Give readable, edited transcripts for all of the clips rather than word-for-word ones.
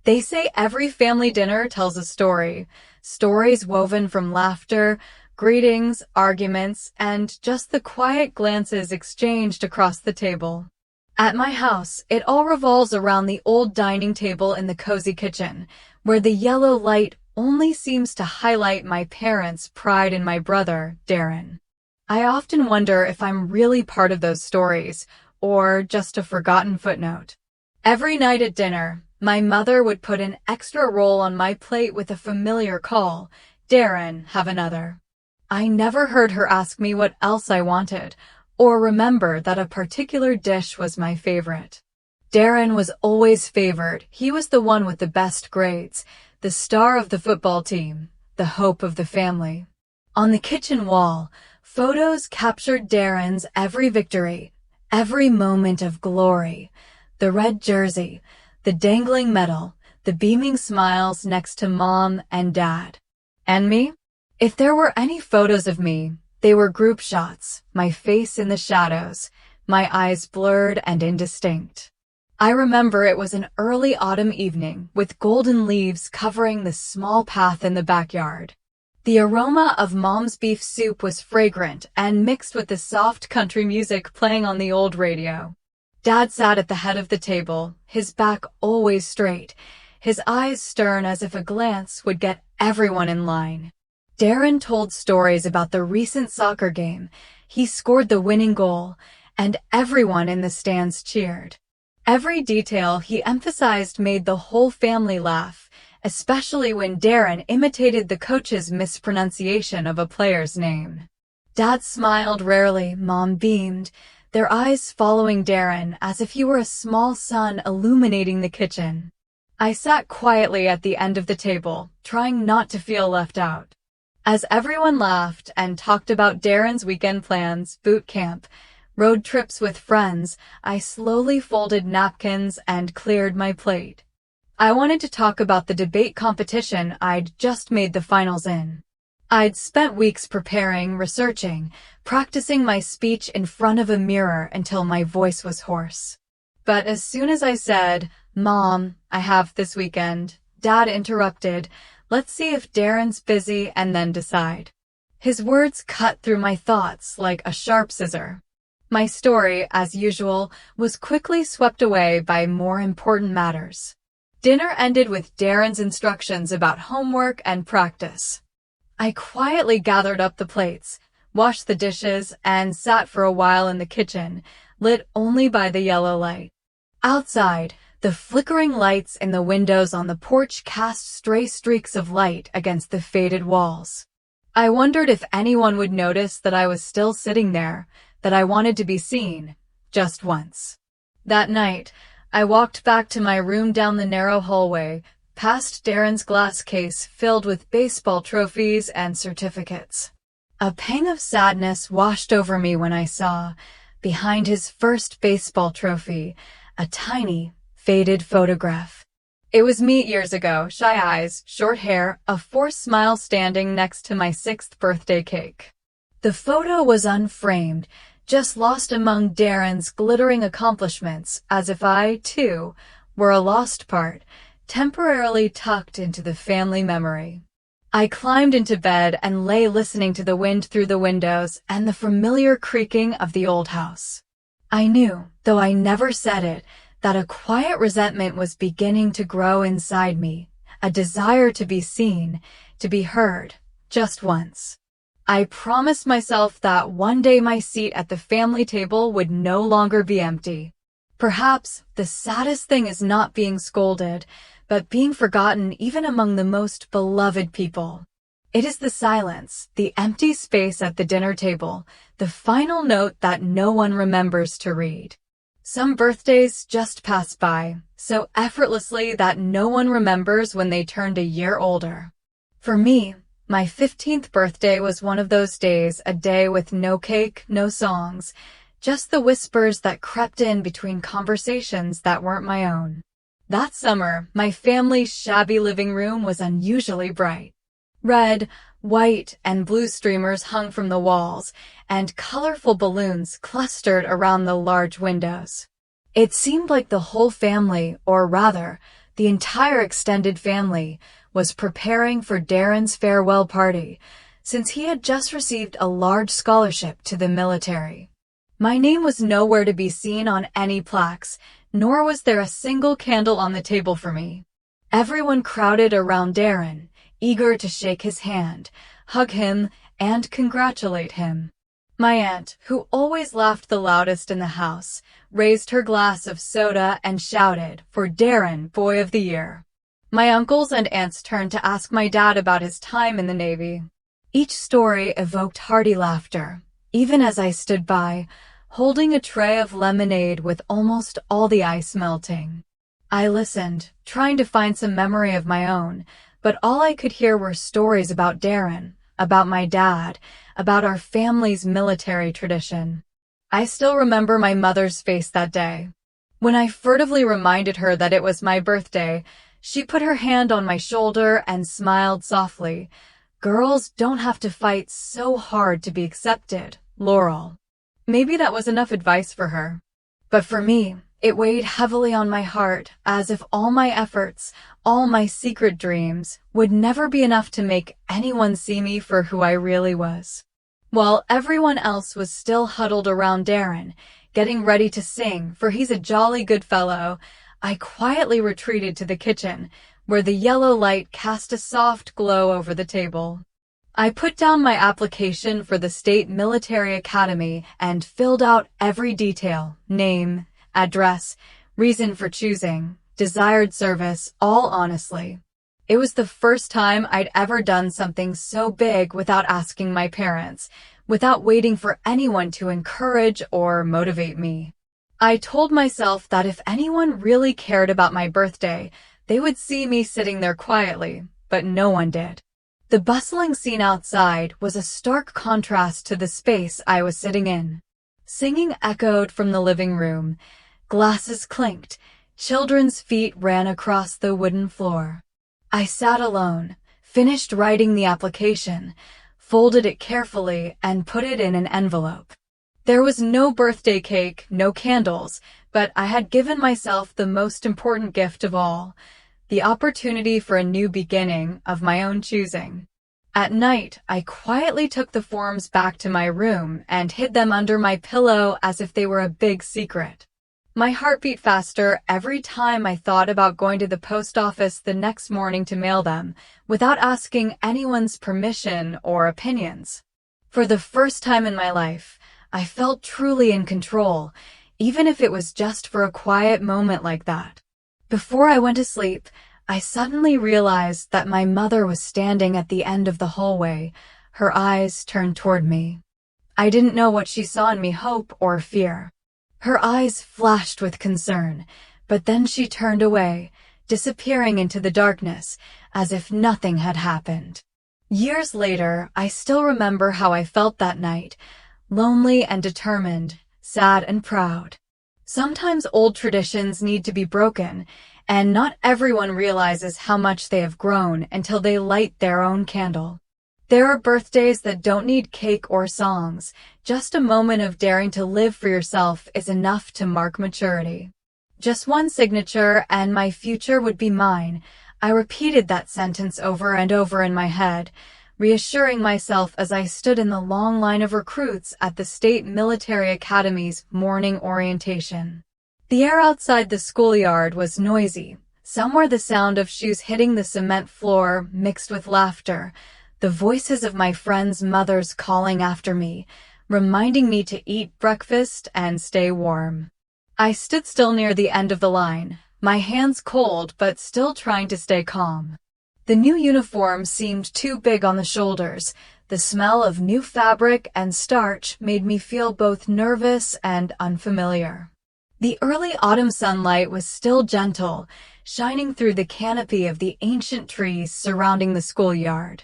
They say every family dinner tells a story, stories woven from laughter, greetings, arguments, and just the quiet glances exchanged across the table. At my house, it all revolves around the old dining table in the cozy kitchen, where the yellow light only seems to highlight my parents' pride in my brother, Darren. I often wonder if I'm really part of those stories, or just a forgotten footnote. Every night at dinner, my mother would put an extra roll on my plate with a familiar call, "Darren, have another." I never heard her ask me what else I wanted, or remember that a particular dish was my favorite. Darren was always favored. He was the one with the best grades, the star of the football team, the hope of the family. On the kitchen wall, photos captured Darren's every victory, every moment of glory. The red jersey, the dangling medal, the beaming smiles next to Mom and Dad. And me? If there were any photos of me, they were group shots, my face in the shadows, my eyes blurred and indistinct. I remember it was an early autumn evening with golden leaves covering the small path in the backyard. The aroma of Mom's beef soup was fragrant and mixed with the soft country music playing on the old radio. Dad sat at the head of the table, his back always straight, his eyes stern as if a glance would get everyone in line. Darren told stories about the recent soccer game. He scored the winning goal, and everyone in the stands cheered. Every detail he emphasized made the whole family laugh, especially when Darren imitated the coach's mispronunciation of a player's name. Dad smiled rarely, Mom beamed, their eyes following Darren as if he were a small sun illuminating the kitchen. I sat quietly at the end of the table, trying not to feel left out. As everyone laughed and talked about Darren's weekend plans, boot camp, road trips with friends, I slowly folded napkins and cleared my plate. I wanted to talk about the debate competition I'd just made the finals in. I'd spent weeks preparing, researching, practicing my speech in front of a mirror until my voice was hoarse. But as soon as I said, "Mom, I have this weekend," Dad interrupted, "Let's see if Darren's busy and then decide." His words cut through my thoughts like a sharp scissor. My story, as usual, was quickly swept away by more important matters. Dinner ended with Darren's instructions about homework and practice. I quietly gathered up the plates, washed the dishes, and sat for a while in the kitchen, lit only by the yellow light. Outside, the flickering lights in the windows on the porch cast stray streaks of light against the faded walls. I wondered if anyone would notice that I was still sitting there, that I wanted to be seen, just once. That night, I walked back to my room down the narrow hallway, past Darren's glass case filled with baseball trophies and certificates. A pang of sadness washed over me when I saw, behind his first baseball trophy, a tiny, faded photograph. It was me years ago, shy eyes, short hair, a forced smile standing next to my 6th birthday cake. The photo was unframed, just lost among Darren's glittering accomplishments, as if I, too, were a lost part, temporarily tucked into the family memory. I climbed into bed and lay listening to the wind through the windows and the familiar creaking of the old house. I knew, though I never said it, that a quiet resentment was beginning to grow inside me, a desire to be seen, to be heard, just once. I promised myself that one day my seat at the family table would no longer be empty. Perhaps the saddest thing is not being scolded, but being forgotten even among the most beloved people. It is the silence, the empty space at the dinner table, the final note that no one remembers to read. Some birthdays just pass by, so effortlessly that no one remembers when they turned a year older. For me, my 15th birthday was one of those days, a day with no cake, no songs, just the whispers that crept in between conversations that weren't my own. That summer, my family's shabby living room was unusually bright. Red, white, and blue streamers hung from the walls, and colorful balloons clustered around the large windows. It seemed like the whole family, or rather, The entire extended family was preparing for Darren's farewell party, since he had just received a large scholarship to the military. My name was nowhere to be seen on any plaques, nor was there a single candle on the table for me. Everyone crowded around Darren, eager to shake his hand, hug him, and congratulate him. My aunt, who always laughed the loudest in the house, raised her glass of soda and shouted for Darren, Boy of the Year. My uncles and aunts turned to ask my dad about his time in the Navy. Each story evoked hearty laughter, even as I stood by, holding a tray of lemonade with almost all the ice melting. I listened, trying to find some memory of my own, but all I could hear were stories about Darren, about my dad, about our family's military tradition. I still remember my mother's face that day. When I furtively reminded her that it was my birthday, she put her hand on my shoulder and smiled softly. "Girls don't have to fight so hard to be accepted, Laurel." Maybe that was enough advice for her. But for me, it weighed heavily on my heart, as if all my efforts, all my secret dreams, would never be enough to make anyone see me for who I really was. While everyone else was still huddled around Darren, getting ready to sing, for he's a jolly good fellow, I quietly retreated to the kitchen, where the yellow light cast a soft glow over the table. I put down my application for the State Military Academy and filled out every detail: name, address, reason for choosing, desired service, all honestly. It was the first time I'd ever done something so big without asking my parents, without waiting for anyone to encourage or motivate me. I told myself that if anyone really cared about my birthday, they would see me sitting there quietly, but no one did. The bustling scene outside was a stark contrast to the space I was sitting in. Singing echoed from the living room, glasses clinked, children's feet ran across the wooden floor. I sat alone, finished writing the application, folded it carefully, and put it in an envelope. There was no birthday cake, no candles, but I had given myself the most important gift of all, the opportunity for a new beginning of my own choosing. At night, I quietly took the forms back to my room and hid them under my pillow as if they were a big secret. My heart beat faster every time I thought about going to the post office the next morning to mail them, without asking anyone's permission or opinions. For the first time in my life, I felt truly in control, even if it was just for a quiet moment like that. Before I went to sleep, I suddenly realized that my mother was standing at the end of the hallway, her eyes turned toward me. I didn't know what she saw in me, hope or fear. Her eyes flashed with concern, but then she turned away, disappearing into the darkness, as if nothing had happened. Years later, I still remember how I felt that night, lonely and determined, sad and proud. Sometimes old traditions need to be broken, and not everyone realizes how much they have grown until they light their own candle. There are birthdays that don't need cake or songs. Just a moment of daring to live for yourself is enough to mark maturity. Just one signature and my future would be mine. I repeated that sentence over and over in my head, reassuring myself as I stood in the long line of recruits at the State Military Academy's morning orientation. The air outside the schoolyard was noisy. Somewhere the sound of shoes hitting the cement floor mixed with laughter, the voices of my friends' mothers calling after me, reminding me to eat breakfast and stay warm. I stood still near the end of the line, my hands cold but still trying to stay calm. The new uniform seemed too big on the shoulders. The smell of new fabric and starch made me feel both nervous and unfamiliar. The early autumn sunlight was still gentle, shining through the canopy of the ancient trees surrounding the schoolyard.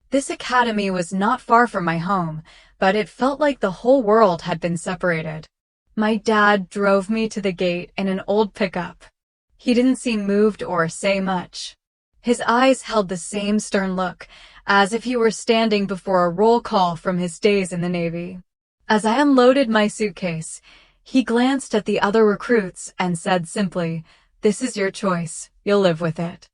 This academy was not far from my home, but it felt like the whole world had been separated. My dad drove me to the gate in an old pickup. He didn't seem moved or say much. His eyes held the same stern look, as if he were standing before a roll call from his days in the Navy. As I unloaded my suitcase, he glanced at the other recruits and said simply, "This is your choice. you'll live with it.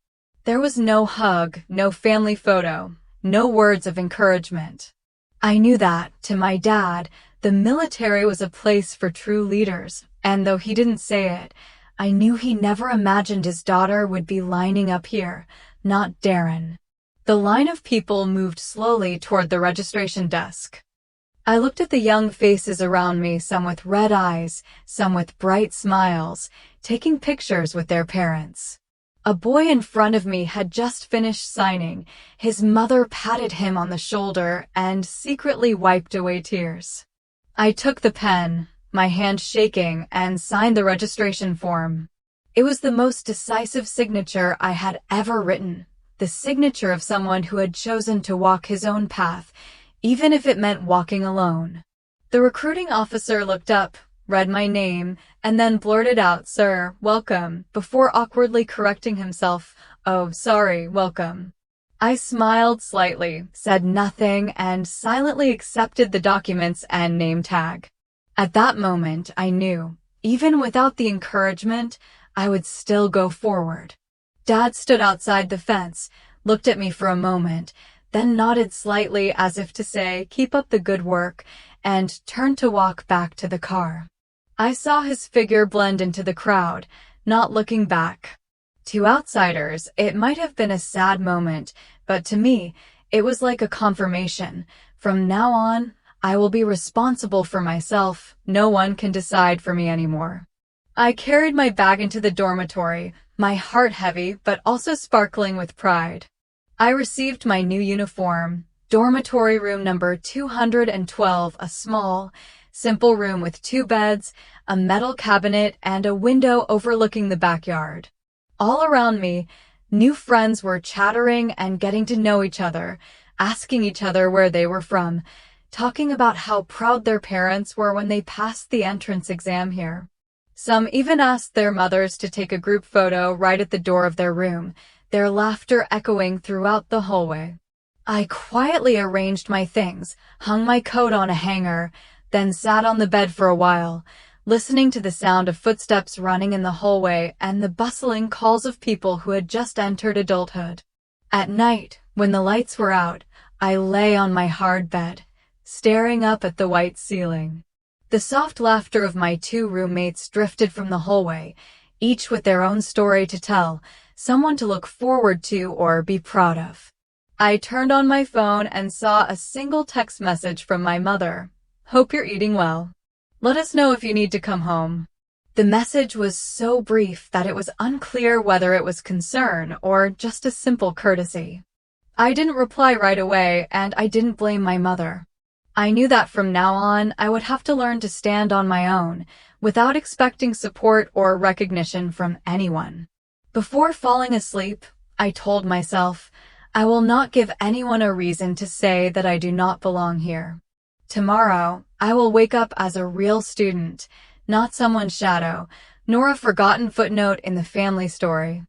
There was no hug, no family photo, no words of encouragement. I knew that, to my dad, the military was a place for true leaders, and though he didn't say it, I knew he never imagined his daughter would be lining up here, not Darren. The line of people moved slowly toward the registration desk. I looked at the young faces around me, some with red eyes, some with bright smiles, taking pictures with their parents. A boy in front of me had just finished signing. His mother patted him on the shoulder and secretly wiped away tears. I took the pen, my hand shaking, and signed the registration form. It was the most decisive signature I had ever written, the signature of someone who had chosen to walk his own path, even if it meant walking alone. The recruiting officer looked up, read my name, and then blurted out, "Sir, welcome," before awkwardly correcting himself, "Oh, sorry, welcome." I smiled slightly, said nothing, and silently accepted the documents and name tag. At that moment, I knew, even without the encouragement, I would still go forward. Dad stood outside the fence, looked at me for a moment, then nodded slightly as if to say, "Keep up the good work," and turned to walk back to the car. I saw his figure blend into the crowd, not looking back. To outsiders, it might have been a sad moment, but to me, it was like a confirmation. From now on, I will be responsible for myself. No one can decide for me anymore. I carried my bag into the dormitory, my heart heavy but also sparkling with pride. I received my new uniform, dormitory room number 212, a small, simple room with 2 beds, a metal cabinet, and a window overlooking the backyard. All around me, new friends were chattering and getting to know each other, asking each other where they were from, talking about how proud their parents were when they passed the entrance exam here. Some even asked their mothers to take a group photo right at the door of their room, their laughter echoing throughout the hallway. I quietly arranged my things, hung my coat on a hanger, then sat on the bed for a while, listening to the sound of footsteps running in the hallway and the bustling calls of people who had just entered adulthood. At night, when the lights were out, I lay on my hard bed, staring up at the white ceiling. The soft laughter of my 2 roommates drifted from the hallway, each with their own story to tell, someone to look forward to or be proud of. I turned on my phone and saw a single text message from my mother. "Hope you're eating well. Let us know if you need to come home." The message was so brief that it was unclear whether it was concern or just a simple courtesy. I didn't reply right away, and I didn't blame my mother. I knew that from now on, I would have to learn to stand on my own, without expecting support or recognition from anyone. Before falling asleep, I told myself, I will not give anyone a reason to say that I do not belong here. Tomorrow, I will wake up as a real student, not someone's shadow, nor a forgotten footnote in the family story.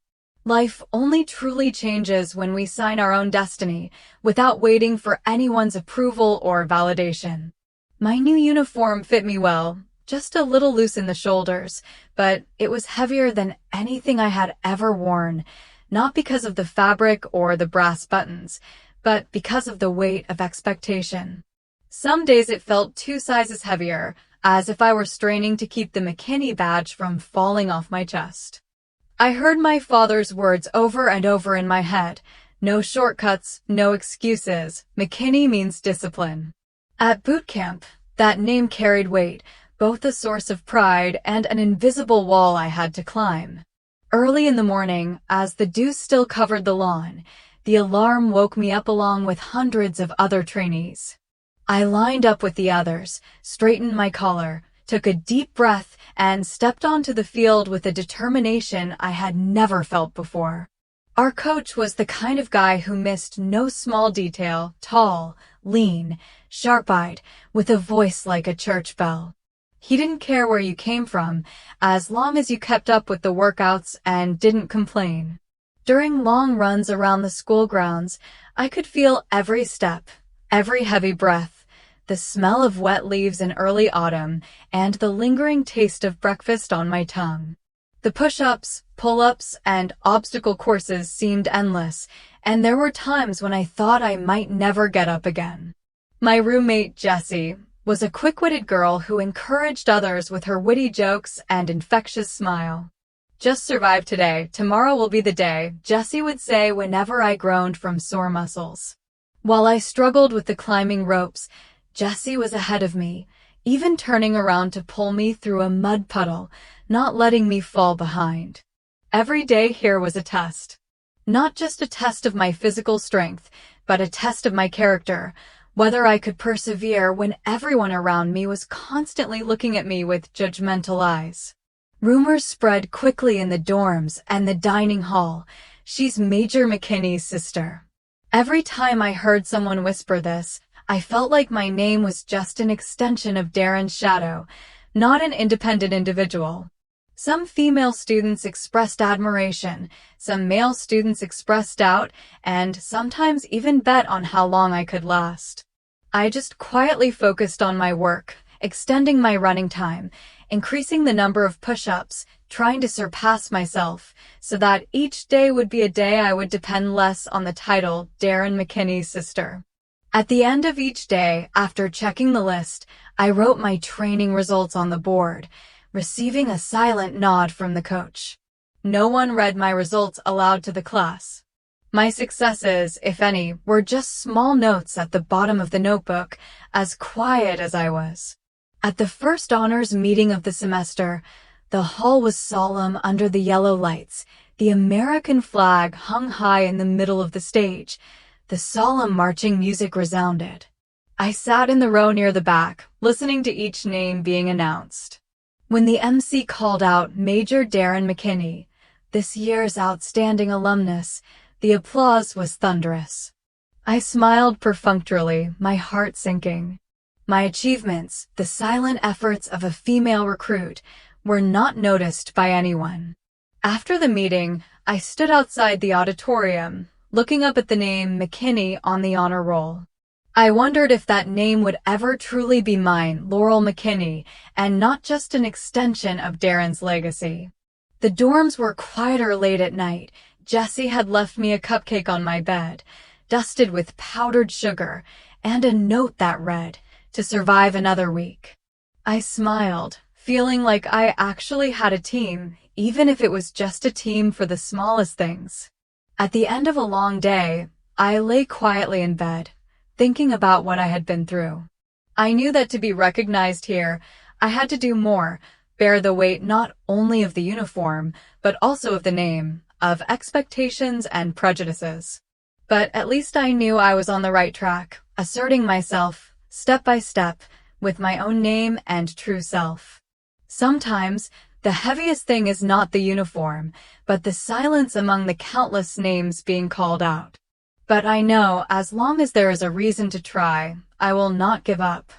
Life only truly changes when we sign our own destiny, without waiting for anyone's approval or validation. My new uniform fit me well, just a little loose in the shoulders, but it was heavier than anything I had ever worn, not because of the fabric or the brass buttons, but because of the weight of expectation. Some days it felt 2 sizes heavier, as if I were straining to keep the McKinney badge from falling off my chest. I heard my father's words over and over in my head. No shortcuts, no excuses. McKinney means discipline. At boot camp, that name carried weight, both a source of pride and an invisible wall I had to climb. Early in the morning, as the dew still covered the lawn, the alarm woke me up along with hundreds of other trainees. I lined up with the others, straightened my collar, took a deep breath, and stepped onto the field with a determination I had never felt before. Our coach was the kind of guy who missed no small detail, tall, lean, sharp-eyed, with a voice like a church bell. He didn't care where you came from, as long as you kept up with the workouts and didn't complain. During long runs around the school grounds, I could feel every step, every heavy breath, the smell of wet leaves in early autumn, and the lingering taste of breakfast on my tongue. The push-ups, pull-ups, and obstacle courses seemed endless, and there were times when I thought I might never get up again. My roommate, Jessie, was a quick-witted girl who encouraged others with her witty jokes and infectious smile. "Just survive today, tomorrow will be the day," Jessie would say whenever I groaned from sore muscles. While I struggled with the climbing ropes, Jessie was ahead of me, even turning around to pull me through a mud puddle, not letting me fall behind. Every day here was a test. Not just a test of my physical strength, but a test of my character, whether I could persevere when everyone around me was constantly looking at me with judgmental eyes. Rumors spread quickly in the dorms and the dining hall. "She's Major McKinney's sister." Every time I heard someone whisper this, I felt like my name was just an extension of Darren's shadow, not an independent individual. Some female students expressed admiration, some male students expressed doubt, and sometimes even bet on how long I could last. I just quietly focused on my work, extending my running time, increasing the number of push-ups, trying to surpass myself, so that each day would be a day I would depend less on the title Darren McKinney's sister. At the end of each day, after checking the list, I wrote my training results on the board, receiving a silent nod from the coach. No one read my results aloud to the class. My successes, if any, were just small notes at the bottom of the notebook, as quiet as I was. At the first honors meeting of the semester, the hall was solemn under the yellow lights. The American flag hung high in the middle of the stage. The solemn marching music resounded. I sat in the row near the back, listening to each name being announced. When the MC called out Major Darren McKinney, this year's outstanding alumnus, the applause was thunderous. I smiled perfunctorily, my heart sinking. My achievements, the silent efforts of a female recruit, were not noticed by anyone. After the meeting, I stood outside the auditorium, looking up at the name McKinney on the honor roll. I wondered if that name would ever truly be mine, Laurel McKinney, and not just an extension of Darren's legacy. The dorms were quieter late at night. Jessie had left me a cupcake on my bed, dusted with powdered sugar, and a note that read, "To survive another week." I smiled, feeling like I actually had a team, even if it was just a team for the smallest things. At the end of a long day, I lay quietly in bed, thinking about what I had been through. I knew that to be recognized here, I had to do more, bear the weight not only of the uniform, but also of the name, of expectations and prejudices. But at least I knew I was on the right track, asserting myself, step by step, with my own name and true self. Sometimes, the heaviest thing is not the uniform, but the silence among the countless names being called out. But I know, as long as there is a reason to try, I will not give up.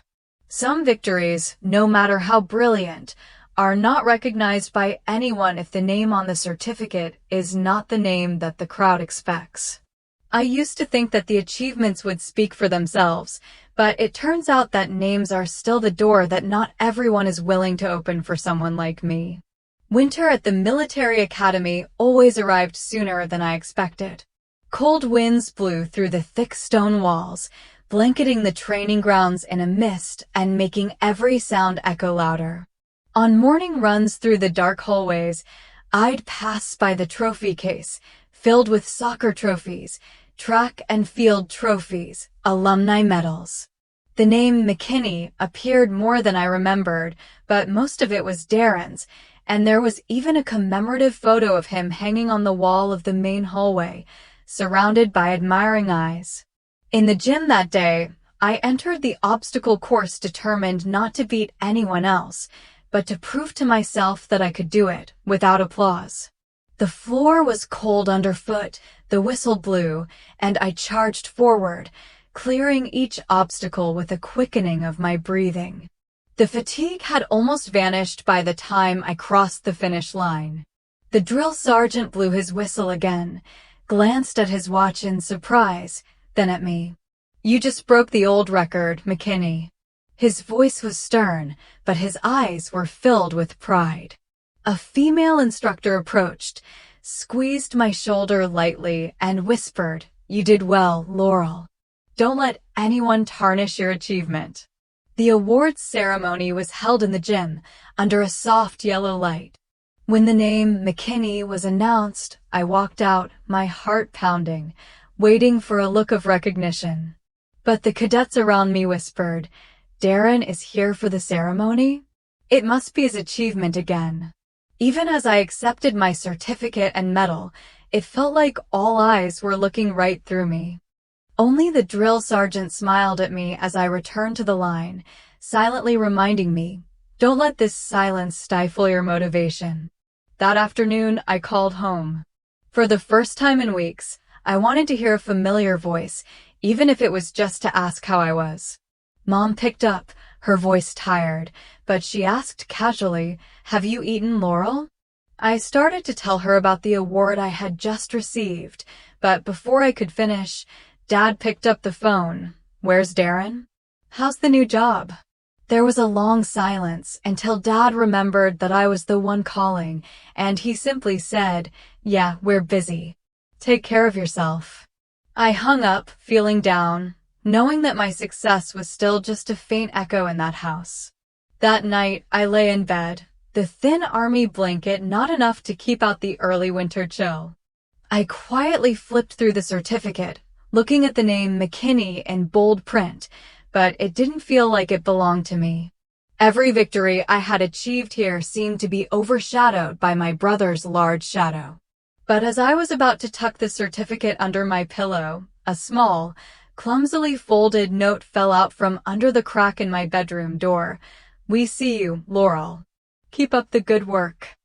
Some victories, no matter how brilliant, are not recognized by anyone if the name on the certificate is not the name that the crowd expects. I used to think that the achievements would speak for themselves, but it turns out that names are still the door that not everyone is willing to open for someone like me. Winter at the military academy always arrived sooner than I expected. Cold winds blew through the thick stone walls, blanketing the training grounds in a mist and making every sound echo louder. On morning runs through the dark hallways, I'd pass by the trophy case, filled with soccer trophies, track and field trophies, alumni medals. The name McKinney appeared more than I remembered, but most of it was Darren's, and there was even a commemorative photo of him hanging on the wall of the main hallway, surrounded by admiring eyes. In the gym that day, I entered the obstacle course determined not to beat anyone else, but to prove to myself that I could do it, without applause. The floor was cold underfoot, the whistle blew, and I charged forward, clearing each obstacle with a quickening of my breathing. The fatigue had almost vanished by the time I crossed the finish line. The drill sergeant blew his whistle again, glanced at his watch in surprise, then at me. "You just broke the old record, McKinney." His voice was stern, but his eyes were filled with pride. A female instructor approached, squeezed my shoulder lightly, and whispered, "You did well, Laurel. Don't let anyone tarnish your achievement." The awards ceremony was held in the gym, under a soft yellow light. When the name McKinney was announced, I walked out, my heart pounding, waiting for a look of recognition. But the cadets around me whispered, "Darren is here for the ceremony? It must be his achievement again." Even as I accepted my certificate and medal, it felt like all eyes were looking right through me. Only the drill sergeant smiled at me as I returned to the line, silently reminding me, "Don't let this silence stifle your motivation." That afternoon, I called home. For the first time in weeks, I wanted to hear a familiar voice, even if it was just to ask how I was. Mom picked up, her voice tired, but she asked casually, "Have you eaten, Laurel?" I started to tell her about the award I had just received, but before I could finish, Dad picked up the phone. "Where's Darren? How's the new job?" There was a long silence until Dad remembered that I was the one calling, and he simply said, "Yeah, we're busy. Take care of yourself." I hung up, feeling down, knowing that my success was still just a faint echo in that house. That night, I lay in bed, the thin army blanket not enough to keep out the early winter chill. I quietly flipped through the certificate, looking at the name McKinney in bold print, but it didn't feel like it belonged to me. Every victory I had achieved here seemed to be overshadowed by my brother's large shadow. But as I was about to tuck the certificate under my pillow, a small, clumsily folded note fell out from under the crack in my bedroom door. "We see you, Laurel. Keep up the good work."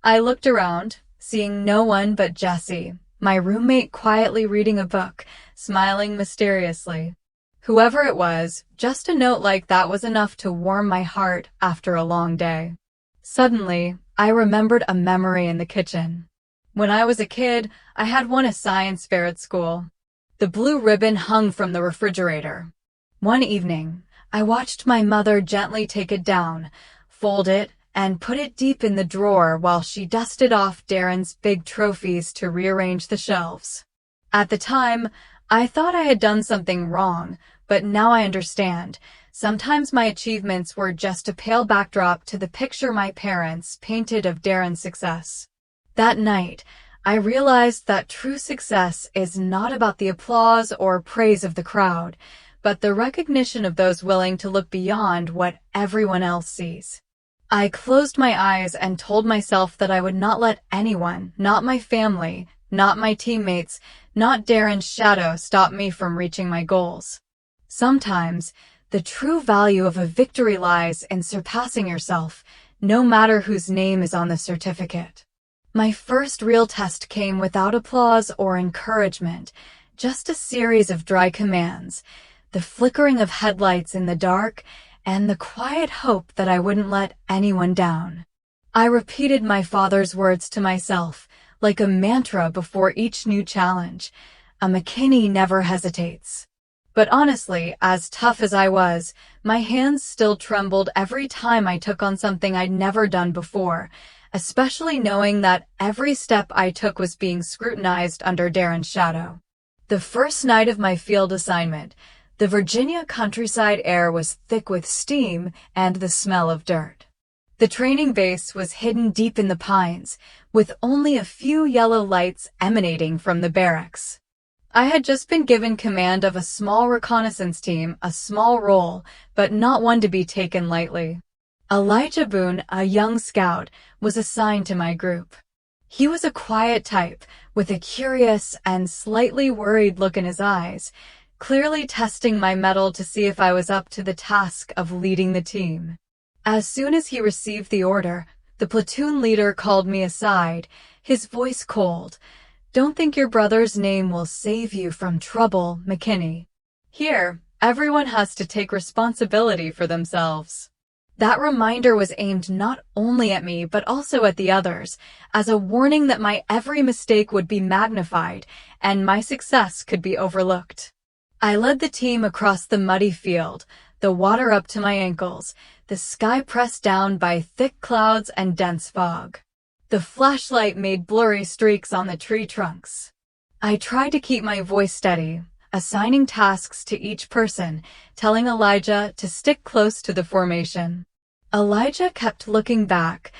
I looked around, seeing no one but Jessie, my roommate quietly reading a book, smiling mysteriously. Whoever it was, just a note like that was enough to warm my heart after a long day. Suddenly, I remembered a memory in the kitchen. When I was a kid, I had won a science fair at school. The blue ribbon hung from the refrigerator. One evening, I watched my mother gently take it down, fold it, and put it deep in the drawer while she dusted off Darren's big trophies to rearrange the shelves. At the time, I thought I had done something wrong, but now I understand. Sometimes my achievements were just a pale backdrop to the picture my parents painted of Darren's success. That night, I realized that true success is not about the applause or praise of the crowd, but the recognition of those willing to look beyond what everyone else sees. I closed my eyes and told myself that I would not let anyone, not my family, not my teammates, not Darren's shadow, stop me from reaching my goals. Sometimes, the true value of a victory lies in surpassing yourself, no matter whose name is on the certificate. My first real test came without applause or encouragement, just a series of dry commands, the flickering of headlights in the dark, and the quiet hope that I wouldn't let anyone down. I repeated my father's words to myself, like a mantra before each new challenge. A McKinney never hesitates. But honestly, as tough as I was, my hands still trembled every time I took on something I'd never done before, especially knowing that every step I took was being scrutinized under Darren's shadow. The first night of my field assignment, the Virginia countryside air was thick with steam and the smell of dirt. The training base was hidden deep in the pines, with only a few yellow lights emanating from the barracks. I had just been given command of a small reconnaissance team, a small role, but not one to be taken lightly. Elijah Boone, a young scout, was assigned to my group. He was a quiet type, with a curious and slightly worried look in his eyes, clearly testing my mettle to see if I was up to the task of leading the team. As soon as he received the order, the platoon leader called me aside, his voice cold. "Don't think your brother's name will save you from trouble, McKinney. Here, everyone has to take responsibility for themselves." That reminder was aimed not only at me but also at the others, as a warning that my every mistake would be magnified and my success could be overlooked. I led the team across the muddy field, the water up to my ankles, the sky pressed down by thick clouds and dense fog. The flashlight made blurry streaks on the tree trunks. I tried to keep my voice steady, assigning tasks to each person, telling Elijah to stick close to the formation. Elijah kept looking back,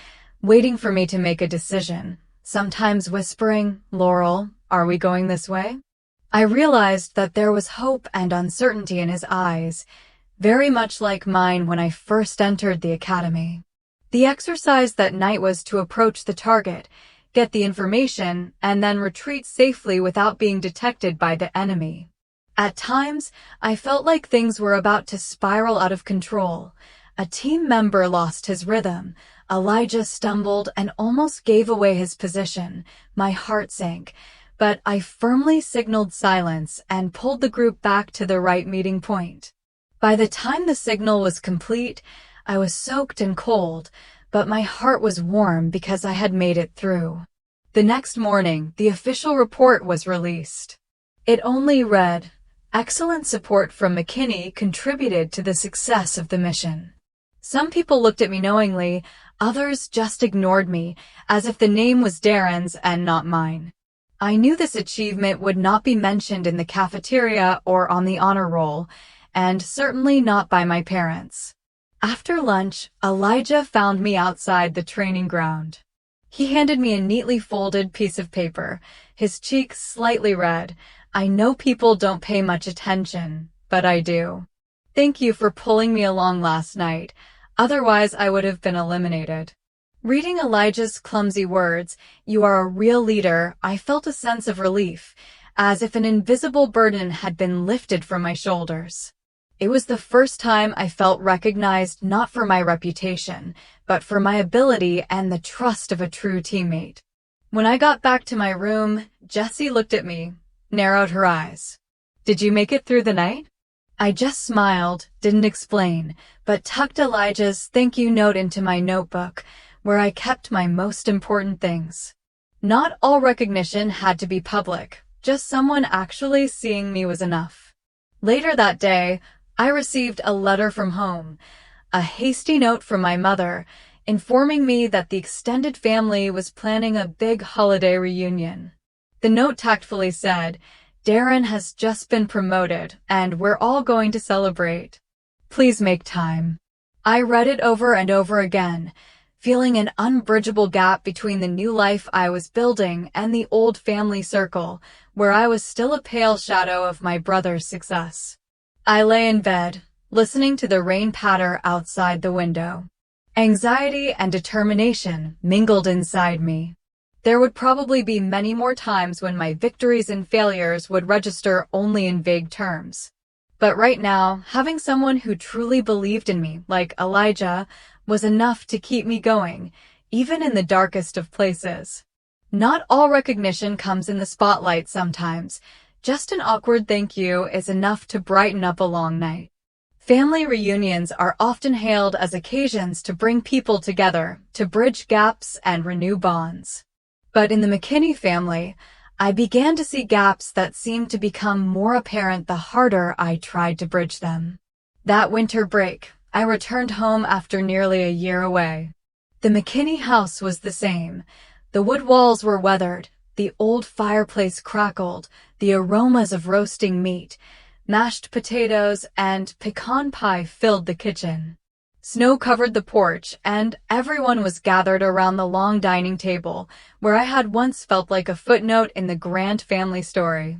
waiting for me to make a decision, sometimes whispering, "Laurel, are we going this way?" I realized that there was hope and uncertainty in his eyes, very much like mine when I first entered the academy. The exercise that night was to approach the target, get the information, and then retreat safely without being detected by the enemy. At times, I felt like things were about to spiral out of control. A team member lost his rhythm. Elijah stumbled and almost gave away his position. My heart sank, but I firmly signaled silence and pulled the group back to the right meeting point. By the time the signal was complete, I was soaked and cold, but my heart was warm because I had made it through. The next morning, the official report was released. It only read, "Excellent support from McKinney contributed to the success of the mission." Some people looked at me knowingly, others just ignored me, as if the name was Darren's and not mine. I knew this achievement would not be mentioned in the cafeteria or on the honor roll, and certainly not by my parents. After lunch, Elijah found me outside the training ground. He handed me a neatly folded piece of paper, his cheeks slightly red. "I know people don't pay much attention, but I do. Thank you for pulling me along last night, otherwise I would have been eliminated." Reading Elijah's clumsy words, "You are a real leader," I felt a sense of relief, as if an invisible burden had been lifted from my shoulders. It was the first time I felt recognized not for my reputation, but for my ability and the trust of a true teammate. When I got back to my room, Jessie looked at me, narrowed her eyes. "Did you make it through the night?" I just smiled, didn't explain, but tucked Elijah's thank you note into my notebook, where I kept my most important things. Not all recognition had to be public, just someone actually seeing me was enough. Later that day, I received a letter from home, a hasty note from my mother, informing me that the extended family was planning a big holiday reunion. The note tactfully said, "Darren has just been promoted, and we're all going to celebrate. Please make time." I read it over and over again, feeling an unbridgeable gap between the new life I was building and the old family circle, where I was still a pale shadow of my brother's success. I lay in bed, listening to the rain patter outside the window. Anxiety and determination mingled inside me. There would probably be many more times when my victories and failures would register only in vague terms. But right now, having someone who truly believed in me, like Elijah, was enough to keep me going, even in the darkest of places. Not all recognition comes in the spotlight sometimes. Just an awkward thank you is enough to brighten up a long night. Family reunions are often hailed as occasions to bring people together, to bridge gaps and renew bonds. But in the McKinney family, I began to see gaps that seemed to become more apparent the harder I tried to bridge them. That winter break, I returned home after nearly a year away. The McKinney house was the same. The wood walls were weathered, the old fireplace crackled, the aromas of roasting meat, mashed potatoes, and pecan pie filled the kitchen. Snow covered the porch, and everyone was gathered around the long dining table, where I had once felt like a footnote in the grand family story.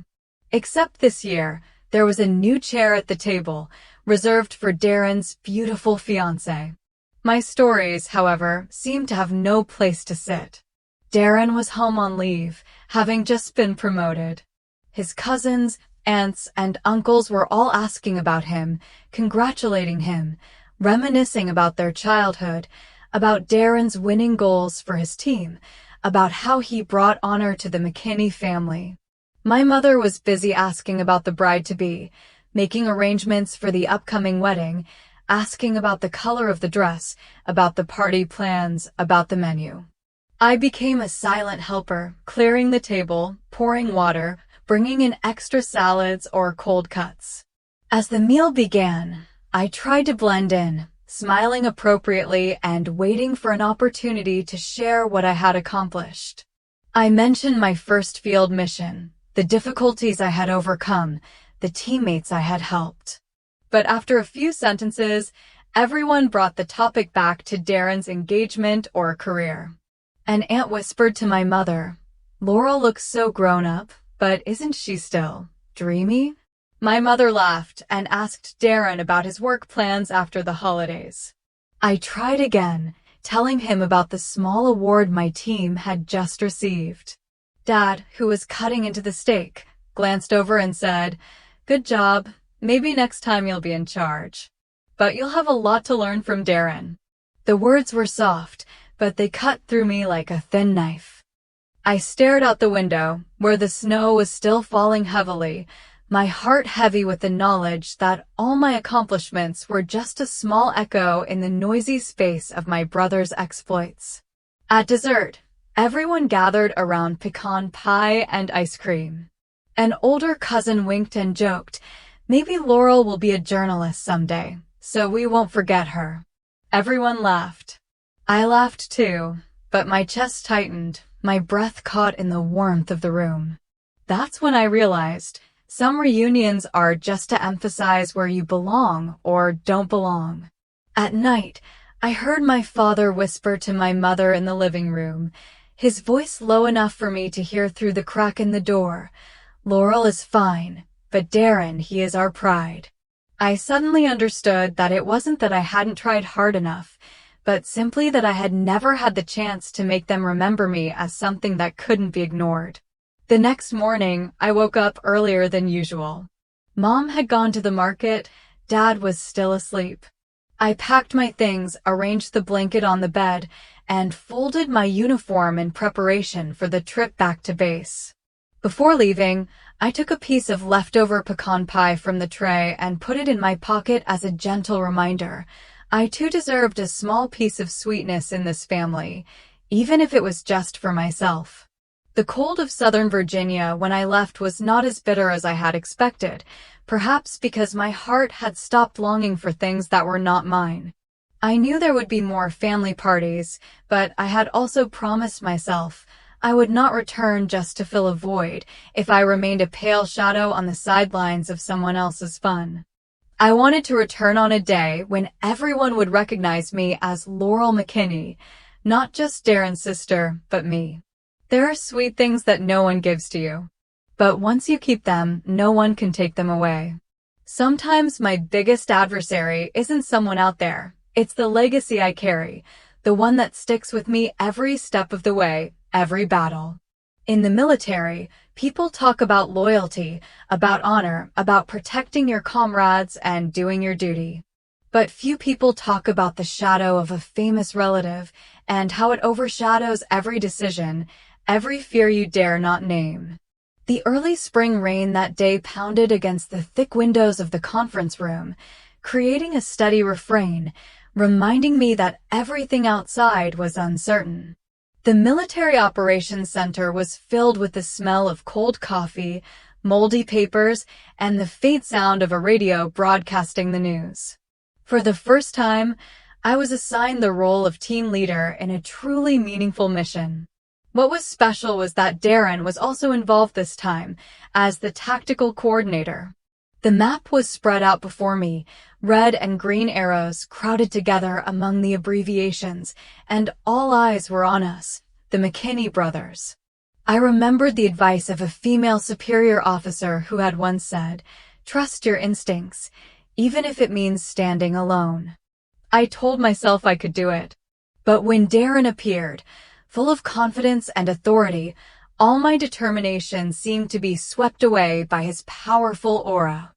Except this year, there was a new chair at the table, reserved for Darren's beautiful fiancée. My stories, however, seemed to have no place to sit. Darren was home on leave, having just been promoted. His cousins, aunts, and uncles were all asking about him, congratulating him, reminiscing about their childhood, about Darren's winning goals for his team, about how he brought honor to the McKinney family. My mother was busy asking about the bride-to-be, making arrangements for the upcoming wedding, asking about the color of the dress, about the party plans, about the menu. I became a silent helper, clearing the table, pouring water, bringing in extra salads or cold cuts. As the meal began, I tried to blend in, smiling appropriately and waiting for an opportunity to share what I had accomplished. I mentioned my first field mission, the difficulties I had overcome, the teammates I had helped. But after a few sentences, everyone brought the topic back to Darren's engagement or career. An aunt whispered to my mother, "Laurel looks so grown up, but isn't she still dreamy?" My mother laughed and asked Darren about his work plans after the holidays. I tried again, telling him about the small award my team had just received. Dad, who was cutting into the steak, glanced over and said, "Good job. Maybe next time you'll be in charge. But you'll have a lot to learn from Darren." The words were soft, but they cut through me like a thin knife. I stared out the window, where the snow was still falling heavily, my heart heavy with the knowledge that all my accomplishments were just a small echo in the noisy space of my brother's exploits. At dessert, everyone gathered around pecan pie and ice cream. An older cousin winked and joked, "Maybe Laurel will be a journalist someday, so we won't forget her." Everyone laughed. I laughed too, but my chest tightened, my breath caught in the warmth of the room. That's when I realized some reunions are just to emphasize where you belong or don't belong. At night, I heard my father whisper to my mother in the living room, his voice low enough for me to hear through the crack in the door. "Laurel is fine, but Darren, he is our pride." I suddenly understood that it wasn't that I hadn't tried hard enough, but simply that I had never had the chance to make them remember me as something that couldn't be ignored. The next morning, I woke up earlier than usual. Mom had gone to the market, Dad was still asleep. I packed my things, arranged the blanket on the bed, and folded my uniform in preparation for the trip back to base. Before leaving, I took a piece of leftover pecan pie from the tray and put it in my pocket as a gentle reminder. I too deserved a small piece of sweetness in this family, even if it was just for myself. The cold of Southern Virginia when I left was not as bitter as I had expected, perhaps because my heart had stopped longing for things that were not mine. I knew there would be more family parties, but I had also promised myself I would not return just to fill a void if I remained a pale shadow on the sidelines of someone else's fun. I wanted to return on a day when everyone would recognize me as Laurel McKinney, not just Darren's sister, but me. There are sweet things that no one gives to you, but once you keep them, no one can take them away. Sometimes my biggest adversary isn't someone out there. It's the legacy I carry, the one that sticks with me every step of the way, every battle. In the military, people talk about loyalty, about honor, about protecting your comrades and doing your duty. But few people talk about the shadow of a famous relative and how it overshadows every decision, every fear you dare not name. The early spring rain that day pounded against the thick windows of the conference room, creating a steady refrain, reminding me that everything outside was uncertain. The Military Operations Center was filled with the smell of cold coffee, moldy papers, and the faint sound of a radio broadcasting the news. For the first time, I was assigned the role of team leader in a truly meaningful mission. What was special was that Darren was also involved this time as the tactical coordinator. The map was spread out before me, red and green arrows crowded together among the abbreviations, and all eyes were on us, the McKinney brothers. I remembered the advice of a female superior officer who had once said, "Trust your instincts, even if it means standing alone." I told myself I could do it. But when Darren appeared, full of confidence and authority, all my determination seemed to be swept away by his powerful aura.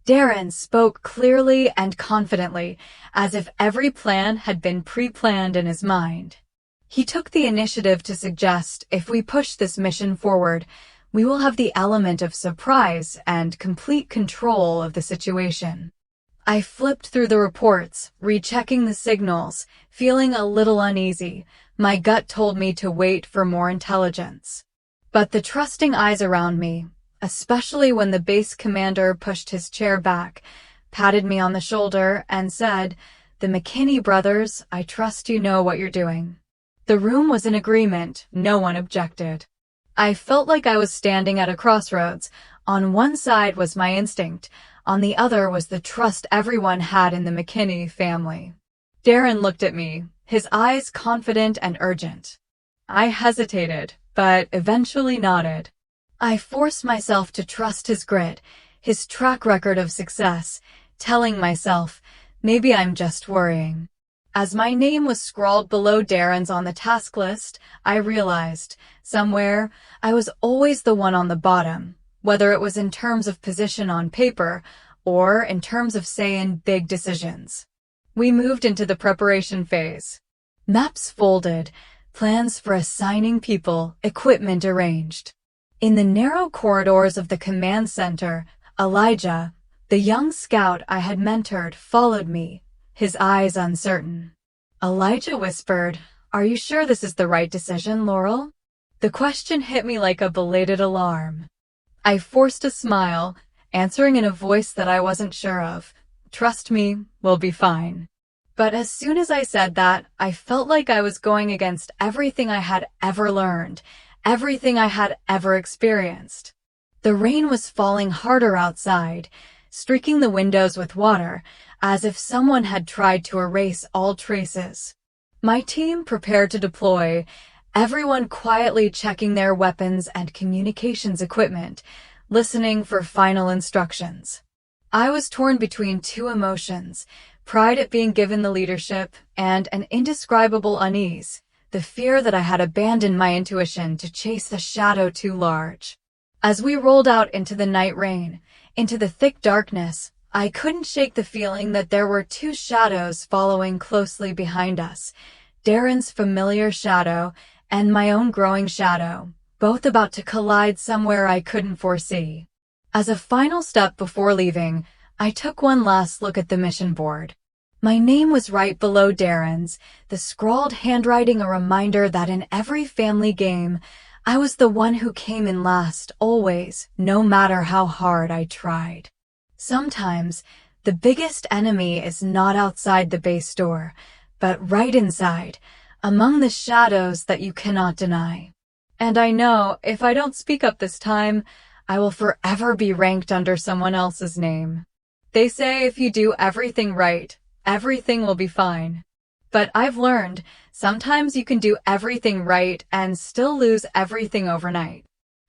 Darren spoke clearly and confidently, as if every plan had been pre-planned in his mind. He took the initiative to suggest if we push this mission forward, we will have the element of surprise and complete control of the situation. I flipped through the reports, rechecking the signals, feeling a little uneasy. My gut told me to wait for more intelligence. But the trusting eyes around me, especially when the base commander pushed his chair back, patted me on the shoulder, and said, "The McKinney brothers, I trust you know what you're doing." The room was in agreement. No one objected. I felt like I was standing at a crossroads. On one side was my instinct. On the other was the trust everyone had in the McKinney family. Darren looked at me, his eyes confident and urgent. I hesitated, but eventually nodded. I forced myself to trust his grit, his track record of success, telling myself, maybe I'm just worrying. As my name was scrawled below Darren's on the task list, I realized, somewhere, I was always the one on the bottom, whether it was in terms of position on paper or in terms of say in big decisions. We moved into the preparation phase. Maps folded, plans for assigning people, equipment arranged. In the narrow corridors of the command center, Elijah, the young scout I had mentored, followed me, his eyes uncertain. Elijah whispered, "Are you sure this is the right decision, Laurel?" The question hit me like a belated alarm. I forced a smile, answering in a voice that I wasn't sure of. "Trust me, we'll be fine." But as soon as I said that, I felt like I was going against everything I had ever learned, everything I had ever experienced. The rain was falling harder outside, streaking the windows with water, as if someone had tried to erase all traces. My team prepared to deploy, everyone quietly checking their weapons and communications equipment, listening for final instructions. I was torn between two emotions, pride at being given the leadership and an indescribable unease, the fear that I had abandoned my intuition to chase a shadow too large. As we rolled out into the night rain, into the thick darkness, I couldn't shake the feeling that there were two shadows following closely behind us, Darren's familiar shadow and my own growing shadow, both about to collide somewhere I couldn't foresee. As a final step before leaving, I took one last look at the mission board. My name was right below Darren's, the scrawled handwriting a reminder that in every family game, I was the one who came in last, always, no matter how hard I tried. Sometimes, the biggest enemy is not outside the base door, but right inside, among the shadows that you cannot deny. And I know, if I don't speak up this time, I will forever be ranked under someone else's name. They say if you do everything right, everything will be fine. But I've learned, sometimes you can do everything right and still lose everything overnight.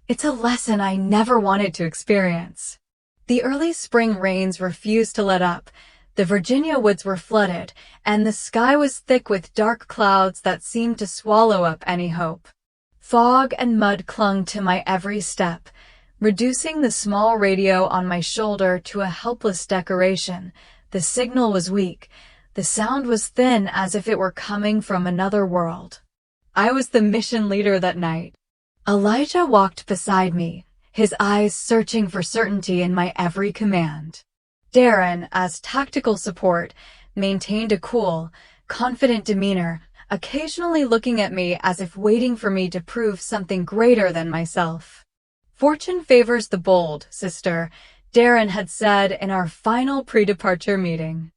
It's a lesson I never wanted to experience. The early spring rains refused to let up. The Virginia woods were flooded, and the sky was thick with dark clouds that seemed to swallow up any hope. Fog and mud clung to my every step, reducing the small radio on my shoulder to a helpless decoration. The signal was weak. The sound was thin, as if it were coming from another world. I was the mission leader that night. Elijah walked beside me, his eyes searching for certainty in my every command. Darren, as tactical support, maintained a cool, confident demeanor, occasionally looking at me as if waiting for me to prove something greater than myself. "Fortune favors the bold, sister," Darren had said in our final pre-departure meeting.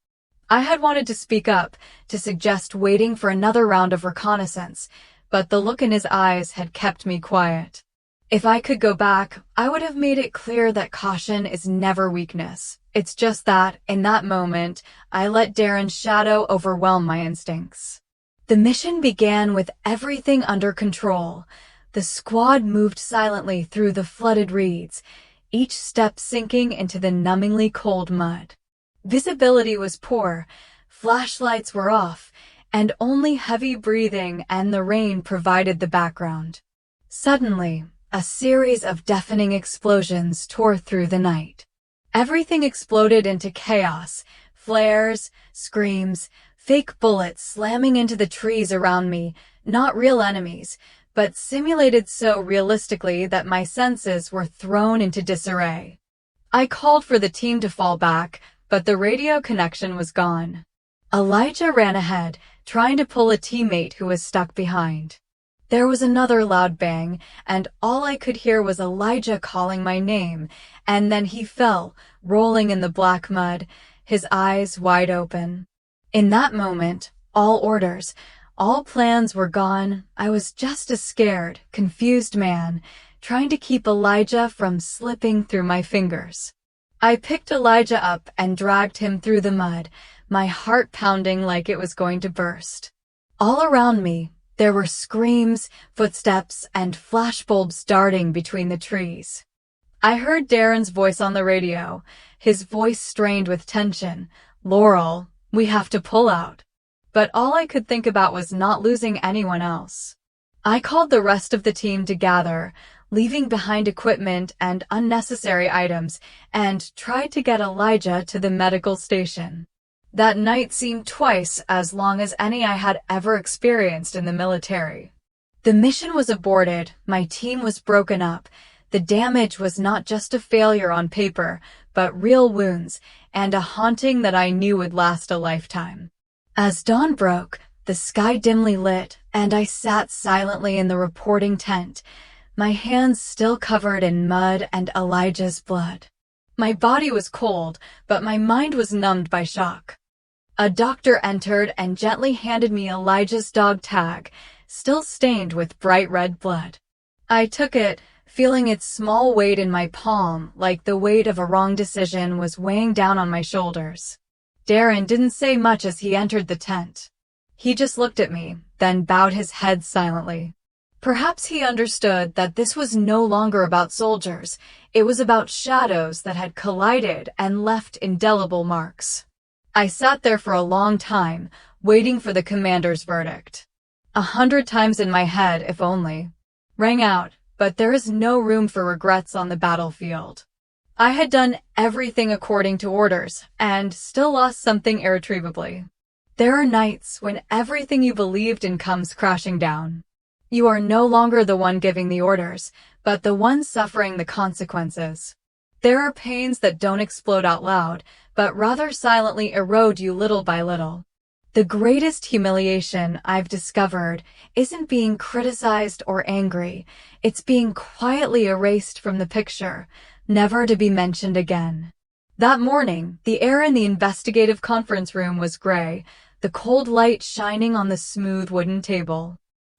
I had wanted to speak up, to suggest waiting for another round of reconnaissance, but the look in his eyes had kept me quiet. If I could go back, I would have made it clear that caution is never weakness. It's just that, in that moment, I let Darren's shadow overwhelm my instincts. The mission began with everything under control. The squad moved silently through the flooded reeds, each step sinking into the numbingly cold mud. Visibility was poor, flashlights were off, and only heavy breathing and the rain provided the background. Suddenly, a series of deafening explosions tore through the night. Everything exploded into chaos, flares, screams, fake bullets slamming into the trees around me, not real enemies, but simulated so realistically that my senses were thrown into disarray. I called for the team to fall back, but the radio connection was gone. Elijah ran ahead, trying to pull a teammate who was stuck behind. There was another loud bang, and all I could hear was Elijah calling my name, and then he fell, rolling in the black mud, his eyes wide open. In that moment, all orders, all plans were gone. I was just a scared, confused man, trying to keep Elijah from slipping through my fingers. I picked Elijah up and dragged him through the mud, my heart pounding like it was going to burst. All around me, there were screams, footsteps, and flashbulbs darting between the trees. I heard Darren's voice on the radio, his voice strained with tension. "Laurel, we have to pull out." But all I could think about was not losing anyone else. I called the rest of the team to gather, leaving behind equipment and unnecessary items, and tried to get Elijah to the medical station. That night seemed twice as long as any I had ever experienced in the military. The mission was aborted, my team was broken up. The damage was not just a failure on paper, but real wounds, and a haunting that I knew would last a lifetime. As dawn broke, the sky dimly lit, and I sat silently in the reporting tent, my hands still covered in mud and Elijah's blood. My body was cold, but my mind was numbed by shock. A doctor entered and gently handed me Elijah's dog tag, still stained with bright red blood. I took it, feeling its small weight in my palm, like the weight of a wrong decision was weighing down on my shoulders. Darren didn't say much as he entered the tent. He just looked at me, then bowed his head silently. Perhaps he understood that this was no longer about soldiers. It was about shadows that had collided and left indelible marks. I sat there for a long time, waiting for the commander's verdict. 100 times in my head, if only, rang out, but there is no room for regrets on the battlefield. I had done everything according to orders, and still lost something irretrievably. There are nights when everything you believed in comes crashing down. You are no longer the one giving the orders, but the one suffering the consequences. There are pains that don't explode out loud, but rather silently erode you little by little. The greatest humiliation I've discovered isn't being criticized or angry. It's being quietly erased from the picture, never to be mentioned again. That morning, the air in the investigative conference room was gray, the cold light shining on the smooth wooden table.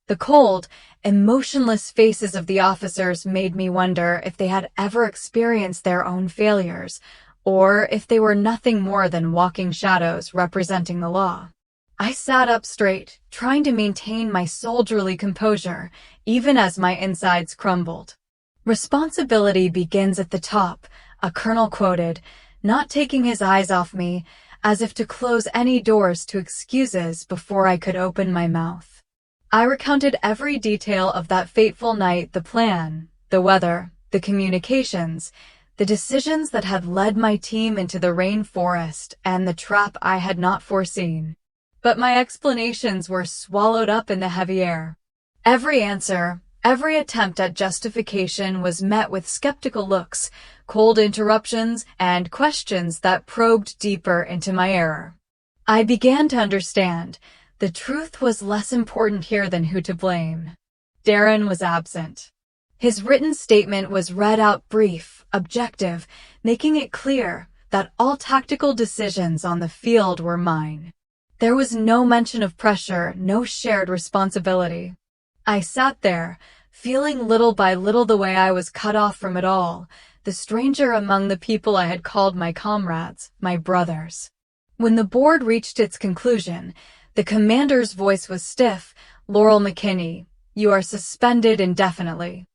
The cold, emotionless faces of the officers made me wonder if they had ever experienced their own failures, or if they were nothing more than walking shadows representing the law. I sat up straight, trying to maintain my soldierly composure, even as my insides crumbled. "Responsibility begins at the top," a colonel quoted, not taking his eyes off me, as if to close any doors to excuses before I could open my mouth. I recounted every detail of that fateful night, the plan, the weather, the communications, the decisions that had led my team into the rainforest, and the trap I had not foreseen. But my explanations were swallowed up in the heavy air. Every answer, every attempt at justification was met with skeptical looks, cold interruptions, and questions that probed deeper into my error. I began to understand. The truth was less important here than who to blame. Darren was absent. His written statement was read out brief, objective, making it clear that all tactical decisions on the field were mine. There was no mention of pressure, no shared responsibility. I sat there, feeling little by little the way I was cut off from it all, the stranger among the people I had called my comrades, my brothers. When the board reached its conclusion, the commander's voice was stiff. "Laurel McKinney, you are suspended indefinitely.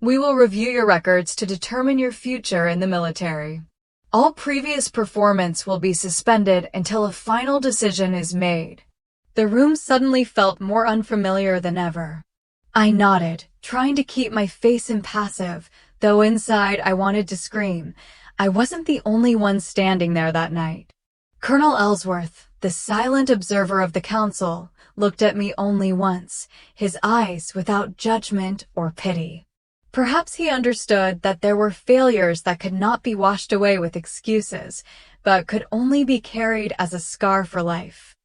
We will review your records to determine your future in the military. All previous performance will be suspended until a final decision is made." The room suddenly felt more unfamiliar than ever. I nodded, trying to keep my face impassive, though inside I wanted to scream. I wasn't the only one standing there that night. Colonel Ellsworth, the silent observer of the council, looked at me only once, his eyes without judgment or pity. Perhaps he understood that there were failures that could not be washed away with excuses, but could only be carried as a scar for life.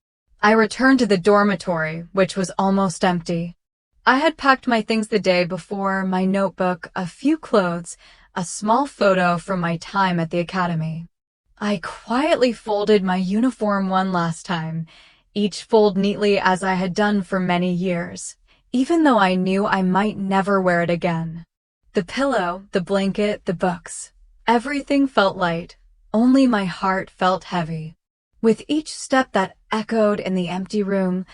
I returned to the dormitory, which was almost empty. I had packed my things the day before, my notebook, a few clothes, a small photo from my time at the academy. I quietly folded my uniform one last time, each fold neatly as I had done for many years, even though I knew I might never wear it again. The pillow, the blanket, the books, everything felt light, only my heart felt heavy. With each step that echoed in the empty room,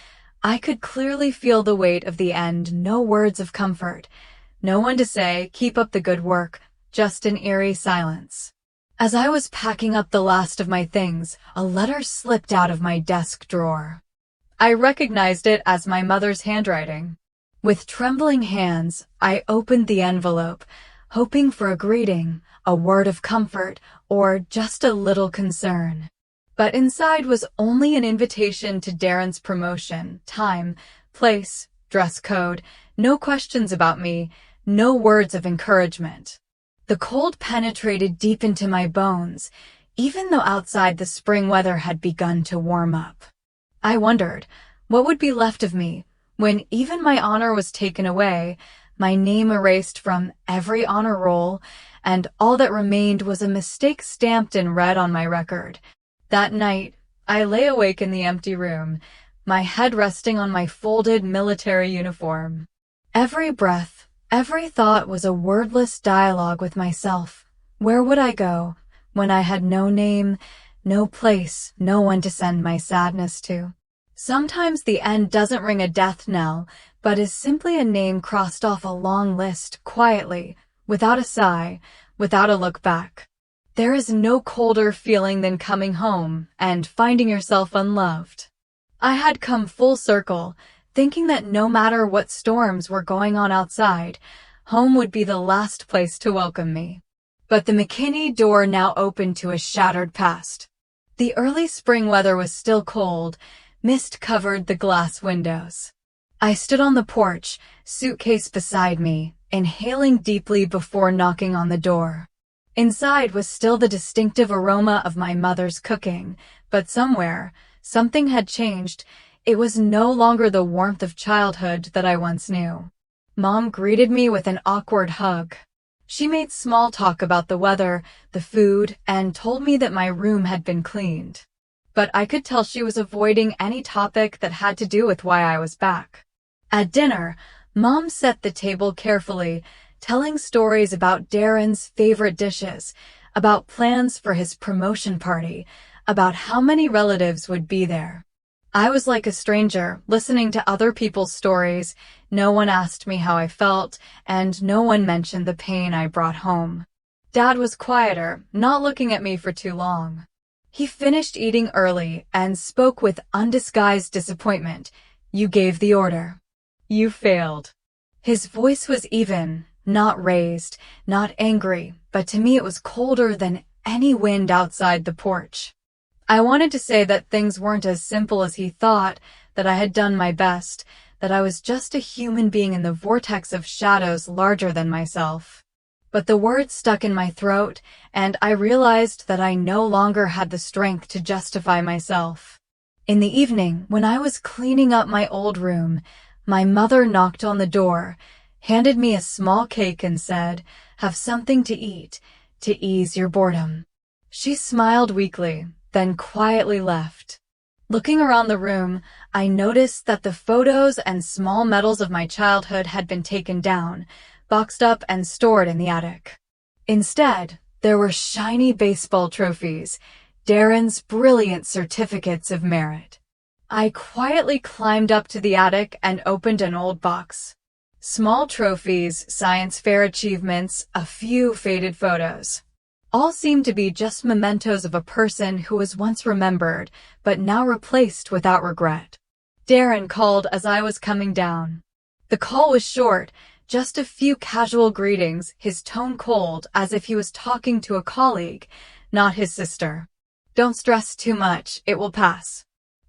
I could clearly feel the weight of the end, no words of comfort, no one to say, "Keep up the good work," just an eerie silence. As I was packing up the last of my things, a letter slipped out of my desk drawer. I recognized it as my mother's handwriting. With trembling hands, I opened the envelope, hoping for a greeting, a word of comfort, or just a little concern. But inside was only an invitation to Darren's promotion, time, place, dress code, no questions about me, no words of encouragement. The cold penetrated deep into my bones, even though outside the spring weather had begun to warm up. I wondered, what would be left of me when even my honor was taken away, my name erased from every honor roll, and all that remained was a mistake stamped in red on my record. That night, I lay awake in the empty room, my head resting on my folded military uniform. Every breath, every thought was a wordless dialogue with myself. Where would I go when I had no name, no place, no one to send my sadness to? Sometimes the end doesn't ring a death knell, but is simply a name crossed off a long list, quietly, without a sigh, without a look back. There is no colder feeling than coming home and finding yourself unloved. I had come full circle, thinking that no matter what storms were going on outside, home would be the last place to welcome me. But the McKinney door now opened to a shattered past. The early spring weather was still cold, mist covered the glass windows. I stood on the porch, suitcase beside me, inhaling deeply before knocking on the door. Inside was still the distinctive aroma of my mother's cooking, but something had changed. It was no longer the warmth of childhood that I once knew. Mom greeted me with an awkward hug. She made small talk about the weather, the food, and told me that my room had been cleaned. But I could tell she was avoiding any topic that had to do with why I was back. At dinner, Mom set the table carefully, telling stories about Darren's favorite dishes, about plans for his promotion party, about how many relatives would be there. I was like a stranger, listening to other people's stories. No one asked me how I felt, and no one mentioned the pain I brought home. Dad was quieter, not looking at me for too long. He finished eating early and spoke with undisguised disappointment. "You gave the order. You failed." His voice was even, not raised, not angry, but to me it was colder than any wind outside the porch. I wanted to say that things weren't as simple as he thought, that I had done my best, that I was just a human being in the vortex of shadows larger than myself. But the words stuck in my throat, and I realized that I no longer had the strength to justify myself. In the evening, when I was cleaning up my old room, my mother knocked on the door, handed me a small cake and said, "Have something to eat, to ease your boredom." She smiled weakly, then quietly left. Looking around the room, I noticed that the photos and small medals of my childhood had been taken down, boxed up and stored in the attic. Instead, there were shiny baseball trophies, Darren's brilliant certificates of merit. I quietly climbed up to the attic and opened an old box. Small trophies, science fair achievements, a few faded photos. All seemed to be just mementos of a person who was once remembered, but now replaced without regret. Darren called as I was coming down. The call was short, just a few casual greetings, his tone cold, as if he was talking to a colleague, not his sister. "Don't stress too much, it will pass."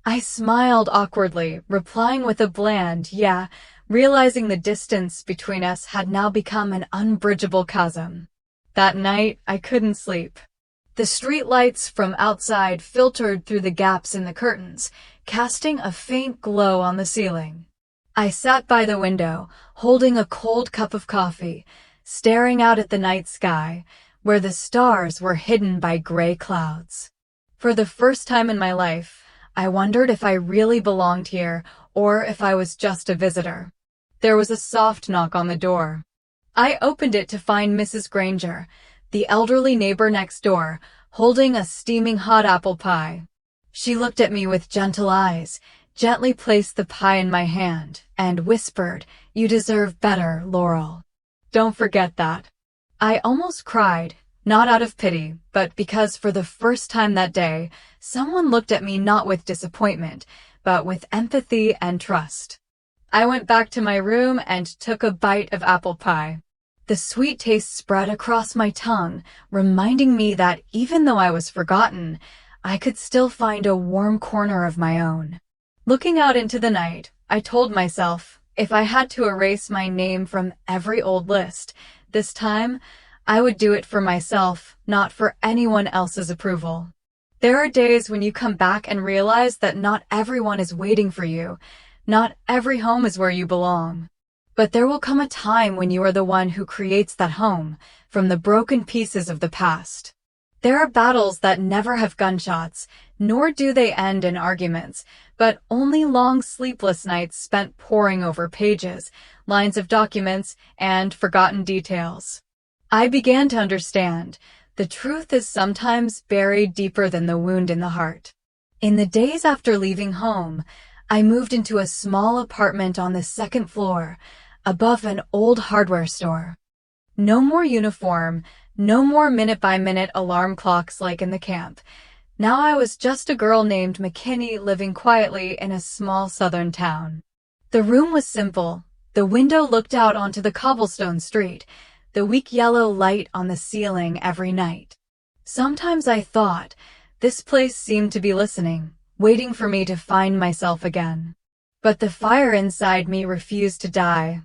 I smiled awkwardly, replying with a bland "yeah," realizing the distance between us had now become an unbridgeable chasm. That night, I couldn't sleep. The street lights from outside filtered through the gaps in the curtains, casting a faint glow on the ceiling. I sat by the window, holding a cold cup of coffee, staring out at the night sky, where the stars were hidden by gray clouds. For the first time in my life, I wondered if I really belonged here or if I was just a visitor. There was a soft knock on the door. I opened it to find Mrs. Granger, the elderly neighbor next door, holding a steaming hot apple pie. She looked at me with gentle eyes, gently placed the pie in my hand, and whispered, "You deserve better, Laurel. Don't forget that." I almost cried, not out of pity, but because for the first time that day, someone looked at me not with disappointment, but with empathy and trust. I went back to my room and took a bite of apple pie. The sweet taste spread across my tongue, reminding me that even though I was forgotten, I could still find a warm corner of my own. Looking out into the night, I told myself, if I had to erase my name from every old list, this time, I would do it for myself, not for anyone else's approval. There are days when you come back and realize that not everyone is waiting for you. Not every home is where you belong. But there will come a time when you are the one who creates that home from the broken pieces of the past. There are battles that never have gunshots, nor do they end in arguments, but only long sleepless nights spent poring over pages, lines of documents, and forgotten details. I began to understand. The truth is sometimes buried deeper than the wound in the heart. In the days after leaving home, I moved into a small apartment on the second floor, above an old hardware store. No more uniform, no more minute-by-minute alarm clocks like in the camp. Now I was just a girl named McKinney living quietly in a small southern town. The room was simple. The window looked out onto the cobblestone street, the weak yellow light on the ceiling every night. Sometimes I thought, this place seemed to be listening, waiting for me to find myself again. But the fire inside me refused to die.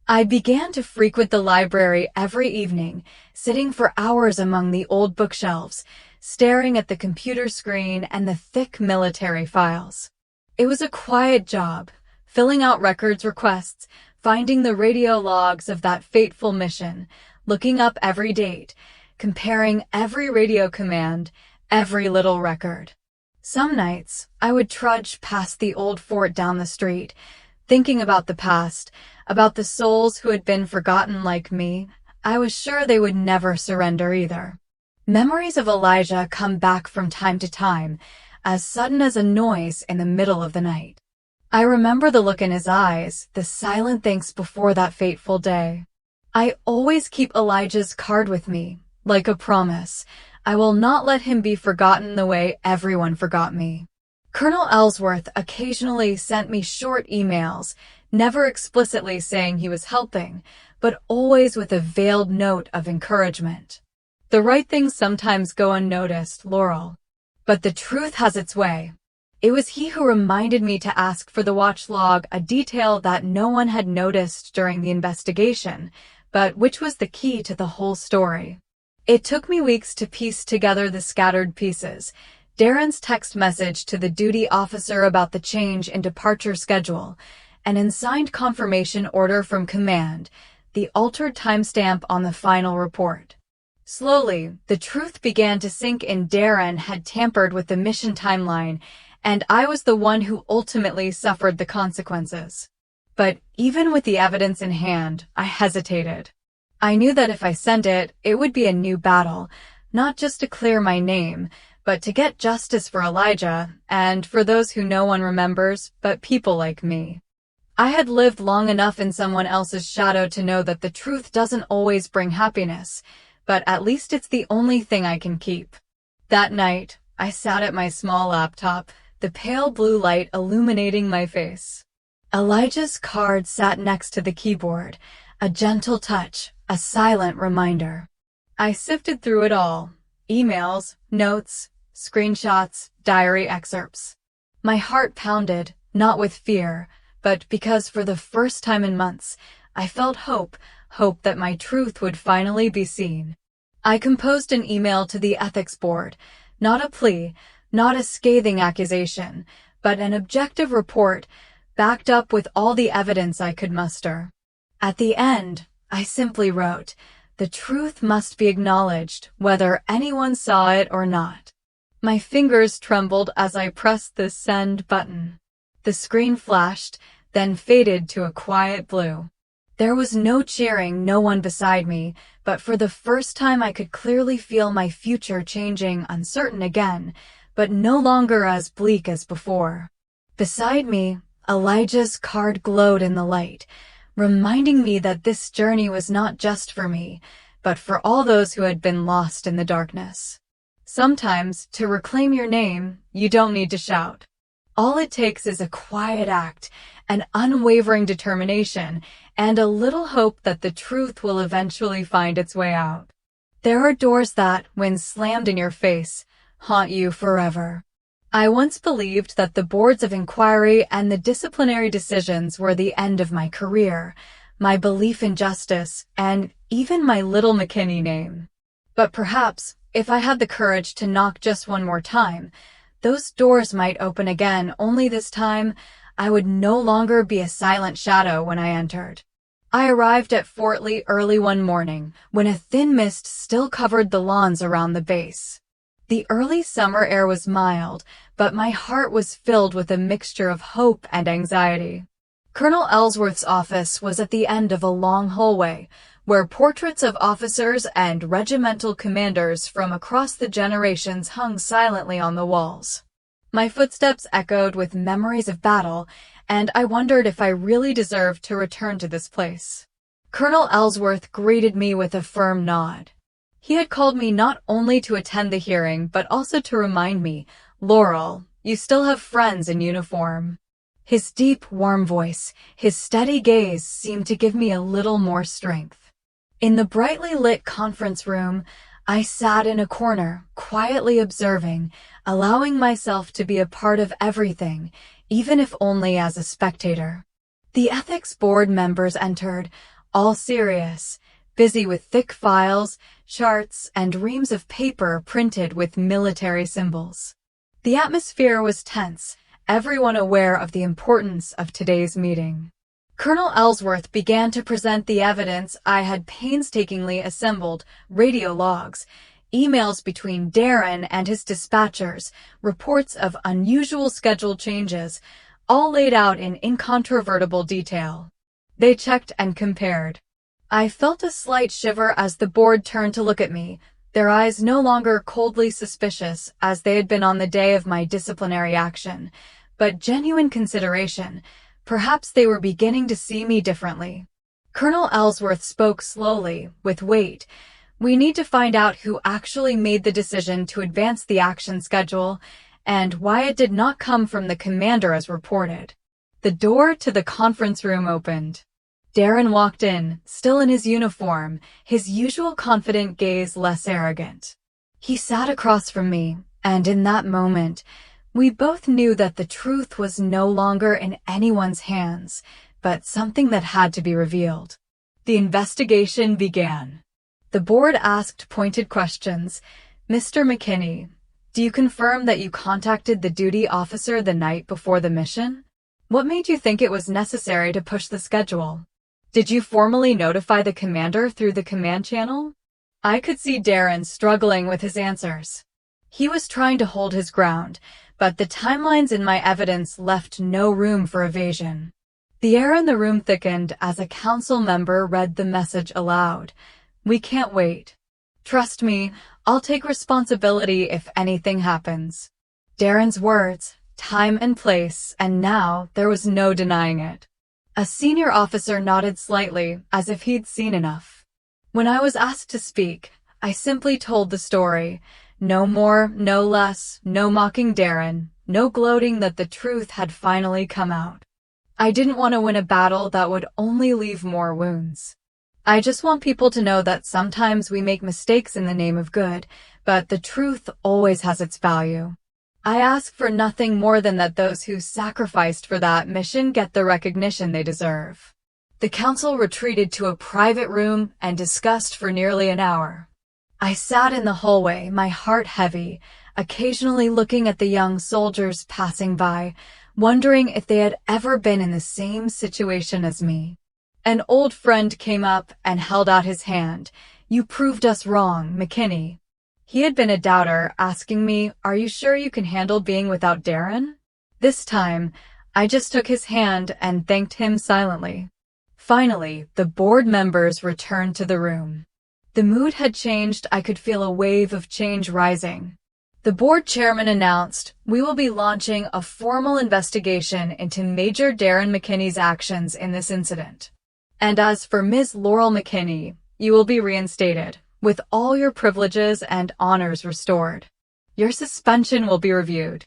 I began to frequent the library every evening, sitting for hours among the old bookshelves, staring at the computer screen and the thick military files. It was a quiet job, filling out records requests, finding the radio logs of that fateful mission, looking up every date, comparing every radio command, every little record. Some nights, I would trudge past the old fort down the street, thinking about the past, about the souls who had been forgotten like me. I was sure they would never surrender either. Memories of Elijah come back from time to time, as sudden as a noise in the middle of the night. I remember the look in his eyes, the silent thanks before that fateful day. I always keep Elijah's card with me, like a promise. I will not let him be forgotten the way everyone forgot me. Colonel Ellsworth occasionally sent me short emails, never explicitly saying he was helping, but always with a veiled note of encouragement. The right things sometimes go unnoticed, Laurel. But the truth has its way. It was he who reminded me to ask for the watch log, a detail that no one had noticed during the investigation, but which was the key to the whole story. It took me weeks to piece together the scattered pieces. Darren's text message to the duty officer about the change in departure schedule, an unsigned confirmation order from command, the altered timestamp on the final report. Slowly, the truth began to sink in. Darren had tampered with the mission timeline, and I was the one who ultimately suffered the consequences. But even with the evidence in hand, I hesitated. I knew that if I sent it, it would be a new battle, not just to clear my name, but to get justice for Elijah, and for those who no one remembers, but people like me. I had lived long enough in someone else's shadow to know that the truth doesn't always bring happiness, but at least it's the only thing I can keep. That night, I sat at my small laptop, the pale blue light illuminating my face. Elijah's card sat next to the keyboard, a gentle touch, a silent reminder. I sifted through it all. Emails, notes, screenshots, diary excerpts. My heart pounded, not with fear, but because for the first time in months, I felt hope that my truth would finally be seen. I composed an email to the ethics board, not a plea, not a scathing accusation, but an objective report, backed up with all the evidence I could muster. At the end, I simply wrote, The truth must be acknowledged, whether anyone saw it or not. My fingers trembled as I pressed the send button. The screen flashed, then faded to a quiet blue. There was no cheering, no one beside me, but for the first time I could clearly feel my future changing, uncertain again, but no longer as bleak as before. Beside me, Elijah's card glowed in the light, reminding me that this journey was not just for me, but for all those who had been lost in the darkness. Sometimes, to reclaim your name, you don't need to shout. All it takes is a quiet act, an unwavering determination, and a little hope that the truth will eventually find its way out. There are doors that, when slammed in your face, haunt you forever. I once believed that the boards of inquiry and the disciplinary decisions were the end of my career, my belief in justice, and even my little McKinney name. But perhaps, if I had the courage to knock just one more time, those doors might open again, only this time, I would no longer be a silent shadow when I entered. I arrived at Fort Lee early one morning, when a thin mist still covered the lawns around the base. The early summer air was mild, but my heart was filled with a mixture of hope and anxiety. Colonel Ellsworth's office was at the end of a long hallway, where portraits of officers and regimental commanders from across the generations hung silently on the walls. My footsteps echoed with memories of battle, and I wondered if I really deserved to return to this place. Colonel Ellsworth greeted me with a firm nod. He had called me not only to attend the hearing, but also to remind me, "Laurel, you still have friends in uniform." His deep, warm voice, his steady gaze seemed to give me a little more strength. In the brightly lit conference room, I sat in a corner, quietly observing, allowing myself to be a part of everything, even if only as a spectator. The ethics board members entered, all serious, busy with thick files, charts, and reams of paper printed with military symbols. The atmosphere was tense, everyone aware of the importance of today's meeting. Colonel Ellsworth began to present the evidence I had painstakingly assembled: radio logs, emails between Darren and his dispatchers, reports of unusual schedule changes, all laid out in incontrovertible detail. They checked and compared. I felt a slight shiver as the board turned to look at me, their eyes no longer coldly suspicious as they had been on the day of my disciplinary action, but genuine consideration. Perhaps they were beginning to see me differently. Colonel Ellsworth spoke slowly, with weight. "We need to find out who actually made the decision to advance the action schedule, and why it did not come from the commander as reported." The door to the conference room opened. Darren walked in, still in his uniform, his usual confident gaze less arrogant. He sat across from me, and in that moment, we both knew that the truth was no longer in anyone's hands, but something that had to be revealed. The investigation began. The board asked pointed questions. "Mr. McKinney, do you confirm that you contacted the duty officer the night before the mission? What made you think it was necessary to push the schedule? Did you formally notify the commander through the command channel?" I could see Darren struggling with his answers. He was trying to hold his ground, but the timelines in my evidence left no room for evasion. The air in the room thickened as a council member read the message aloud. "We can't wait. Trust me, I'll take responsibility if anything happens." Darren's words, time and place, and now there was no denying it. A senior officer nodded slightly, as if he'd seen enough. When I was asked to speak, I simply told the story. No more, no less, no mocking Darren, no gloating that the truth had finally come out. I didn't want to win a battle that would only leave more wounds. I just want people to know that sometimes we make mistakes in the name of good, but the truth always has its value. I ask for nothing more than that those who sacrificed for that mission get the recognition they deserve. The council retreated to a private room and discussed for nearly an hour. I sat in the hallway, my heart heavy, occasionally looking at the young soldiers passing by, wondering if they had ever been in the same situation as me. An old friend came up and held out his hand, You proved us wrong, McKinney. He had been a doubter, asking me, "Are you sure you can handle being without Darren?" This time, I just took his hand and thanked him silently. Finally, the board members returned to the room. The mood had changed. I could feel a wave of change rising. The board chairman announced, "We will be launching a formal investigation into Major Darren McKinney's actions in this incident. And as for Ms. Laurel McKinney, you will be reinstated, with all your privileges and honors restored. Your suspension will be reviewed."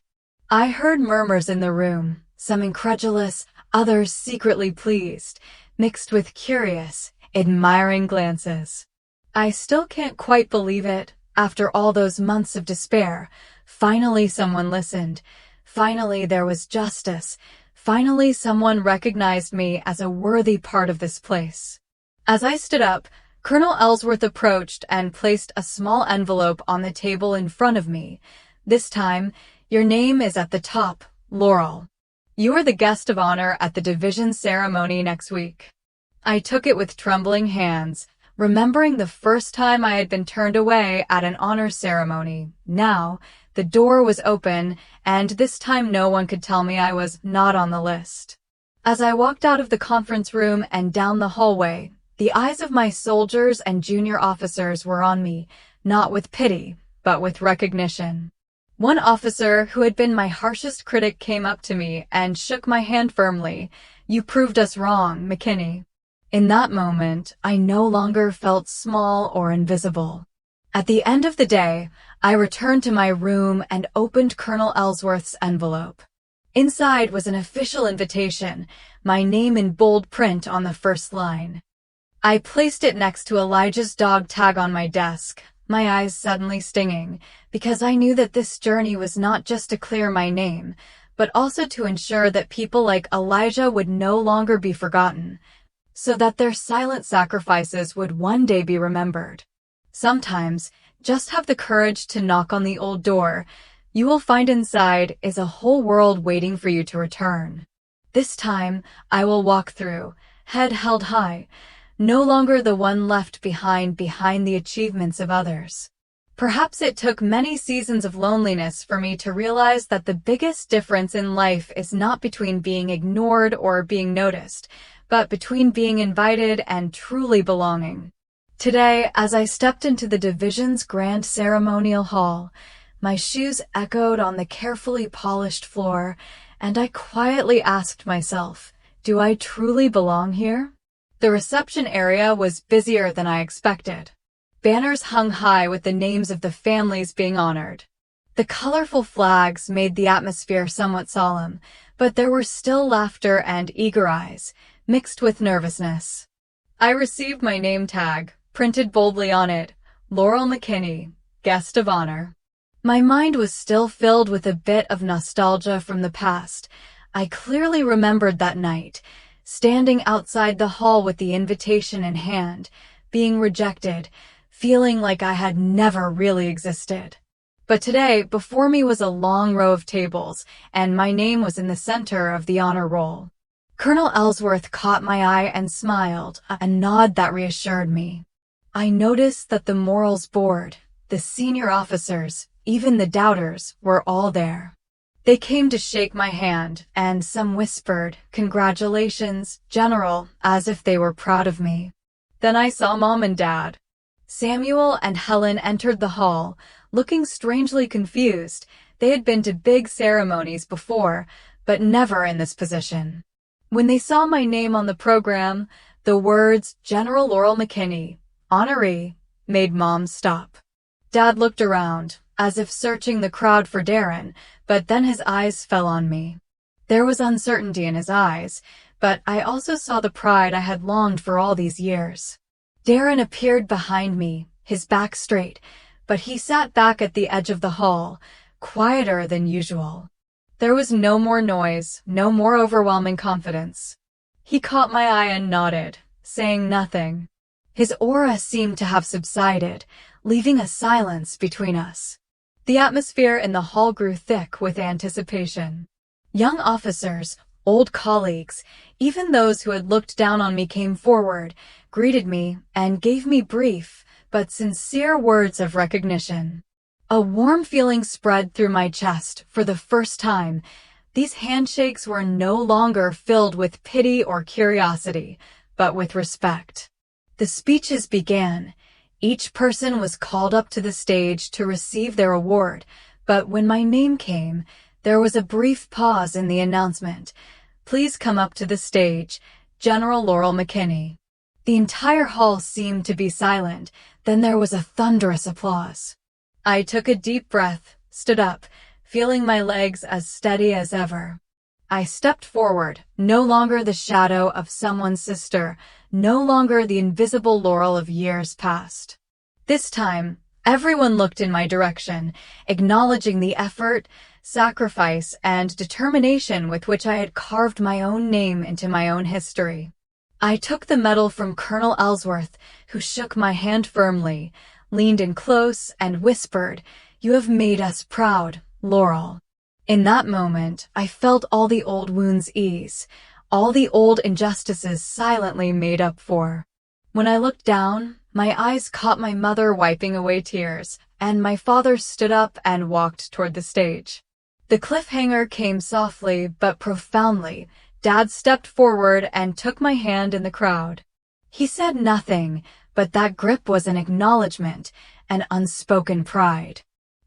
I heard murmurs in the room, some incredulous, others secretly pleased, mixed with curious, admiring glances. I still can't quite believe it. After all those months of despair, finally someone listened. Finally there was justice. Finally someone recognized me as a worthy part of this place. As I stood up, Colonel Ellsworth approached and placed a small envelope on the table in front of me. "This time, your name is at the top, Laurel. You are the guest of honor at the division ceremony next week." I took it with trembling hands, remembering the first time I had been turned away at an honor ceremony. Now, the door was open, and this time no one could tell me I was not on the list. As I walked out of the conference room and down the hallway, the eyes of my soldiers and junior officers were on me, not with pity, but with recognition. One officer, who had been my harshest critic, came up to me and shook my hand firmly. "You proved us wrong, McKinney." In that moment, I no longer felt small or invisible. At the end of the day, I returned to my room and opened Colonel Ellsworth's envelope. Inside was an official invitation, my name in bold print on the first line. I placed it next to Elijah's dog tag on my desk, my eyes suddenly stinging, because I knew that this journey was not just to clear my name, but also to ensure that people like Elijah would no longer be forgotten, so that their silent sacrifices would one day be remembered. Sometimes, just have the courage to knock on the old door. You will find inside is a whole world waiting for you to return. This time, I will walk through, head held high, no longer the one left behind the achievements of others. Perhaps it took many seasons of loneliness for me to realize that the biggest difference in life is not between being ignored or being noticed, but between being invited and truly belonging. Today, as I stepped into the division's grand ceremonial hall, my shoes echoed on the carefully polished floor, and I quietly asked myself, do I truly belong here? The reception area was busier than I expected. Banners hung high with the names of the families being honored. The colorful flags made the atmosphere somewhat solemn, but there were still laughter and eager eyes, mixed with nervousness. I received my name tag, printed boldly on it, Laurel McKinney, Guest of Honor. My mind was still filled with a bit of nostalgia from the past. I clearly remembered that night, standing outside the hall with the invitation in hand, being rejected, feeling like I had never really existed. But today, before me was a long row of tables, and my name was in the center of the honor roll. Colonel Ellsworth caught my eye and smiled, a nod that reassured me. I noticed that the morals board, the senior officers, even the doubters, were all there. They came to shake my hand, and some whispered, "Congratulations, General," as if they were proud of me. Then I saw Mom and Dad. Samuel and Helen entered the hall, looking strangely confused. They had been to big ceremonies before, but never in this position. When they saw my name on the program, the words General Laurel McKinney, honoree, made Mom stop. Dad looked around, as if searching the crowd for Darren, but then his eyes fell on me. There was uncertainty in his eyes, but I also saw the pride I had longed for all these years. Darren appeared behind me, his back straight, but he sat back at the edge of the hall, quieter than usual. There was no more noise, no more overwhelming confidence. He caught my eye and nodded, saying nothing. His aura seemed to have subsided, leaving a silence between us. The atmosphere in the hall grew thick with anticipation. Young officers, old colleagues, even those who had looked down on me came forward, greeted me, and gave me brief, but sincere words of recognition. A warm feeling spread through my chest for the first time. These handshakes were no longer filled with pity or curiosity, but with respect. The speeches began. Each person was called up to the stage to receive their award, but when my name came, there was a brief pause in the announcement. "Please come up to the stage, General Laurel McKinney." The entire hall seemed to be silent. Then there was a thunderous applause. I took a deep breath, stood up, feeling my legs as steady as ever. I stepped forward, no longer the shadow of someone's sister, no longer the invisible Laurel of years past. This time, everyone looked in my direction, acknowledging the effort, sacrifice, and determination with which I had carved my own name into my own history. I took the medal from Colonel Ellsworth, who shook my hand firmly, leaned in close, and whispered, "You have made us proud, Laurel." In that moment, I felt all the old wounds ease, all the old injustices silently made up for. When I looked down, my eyes caught my mother wiping away tears, and my father stood up and walked toward the stage. The cliffhanger came softly but profoundly. Dad stepped forward and took my hand in the crowd. He said nothing, but that grip was an acknowledgement, an unspoken pride.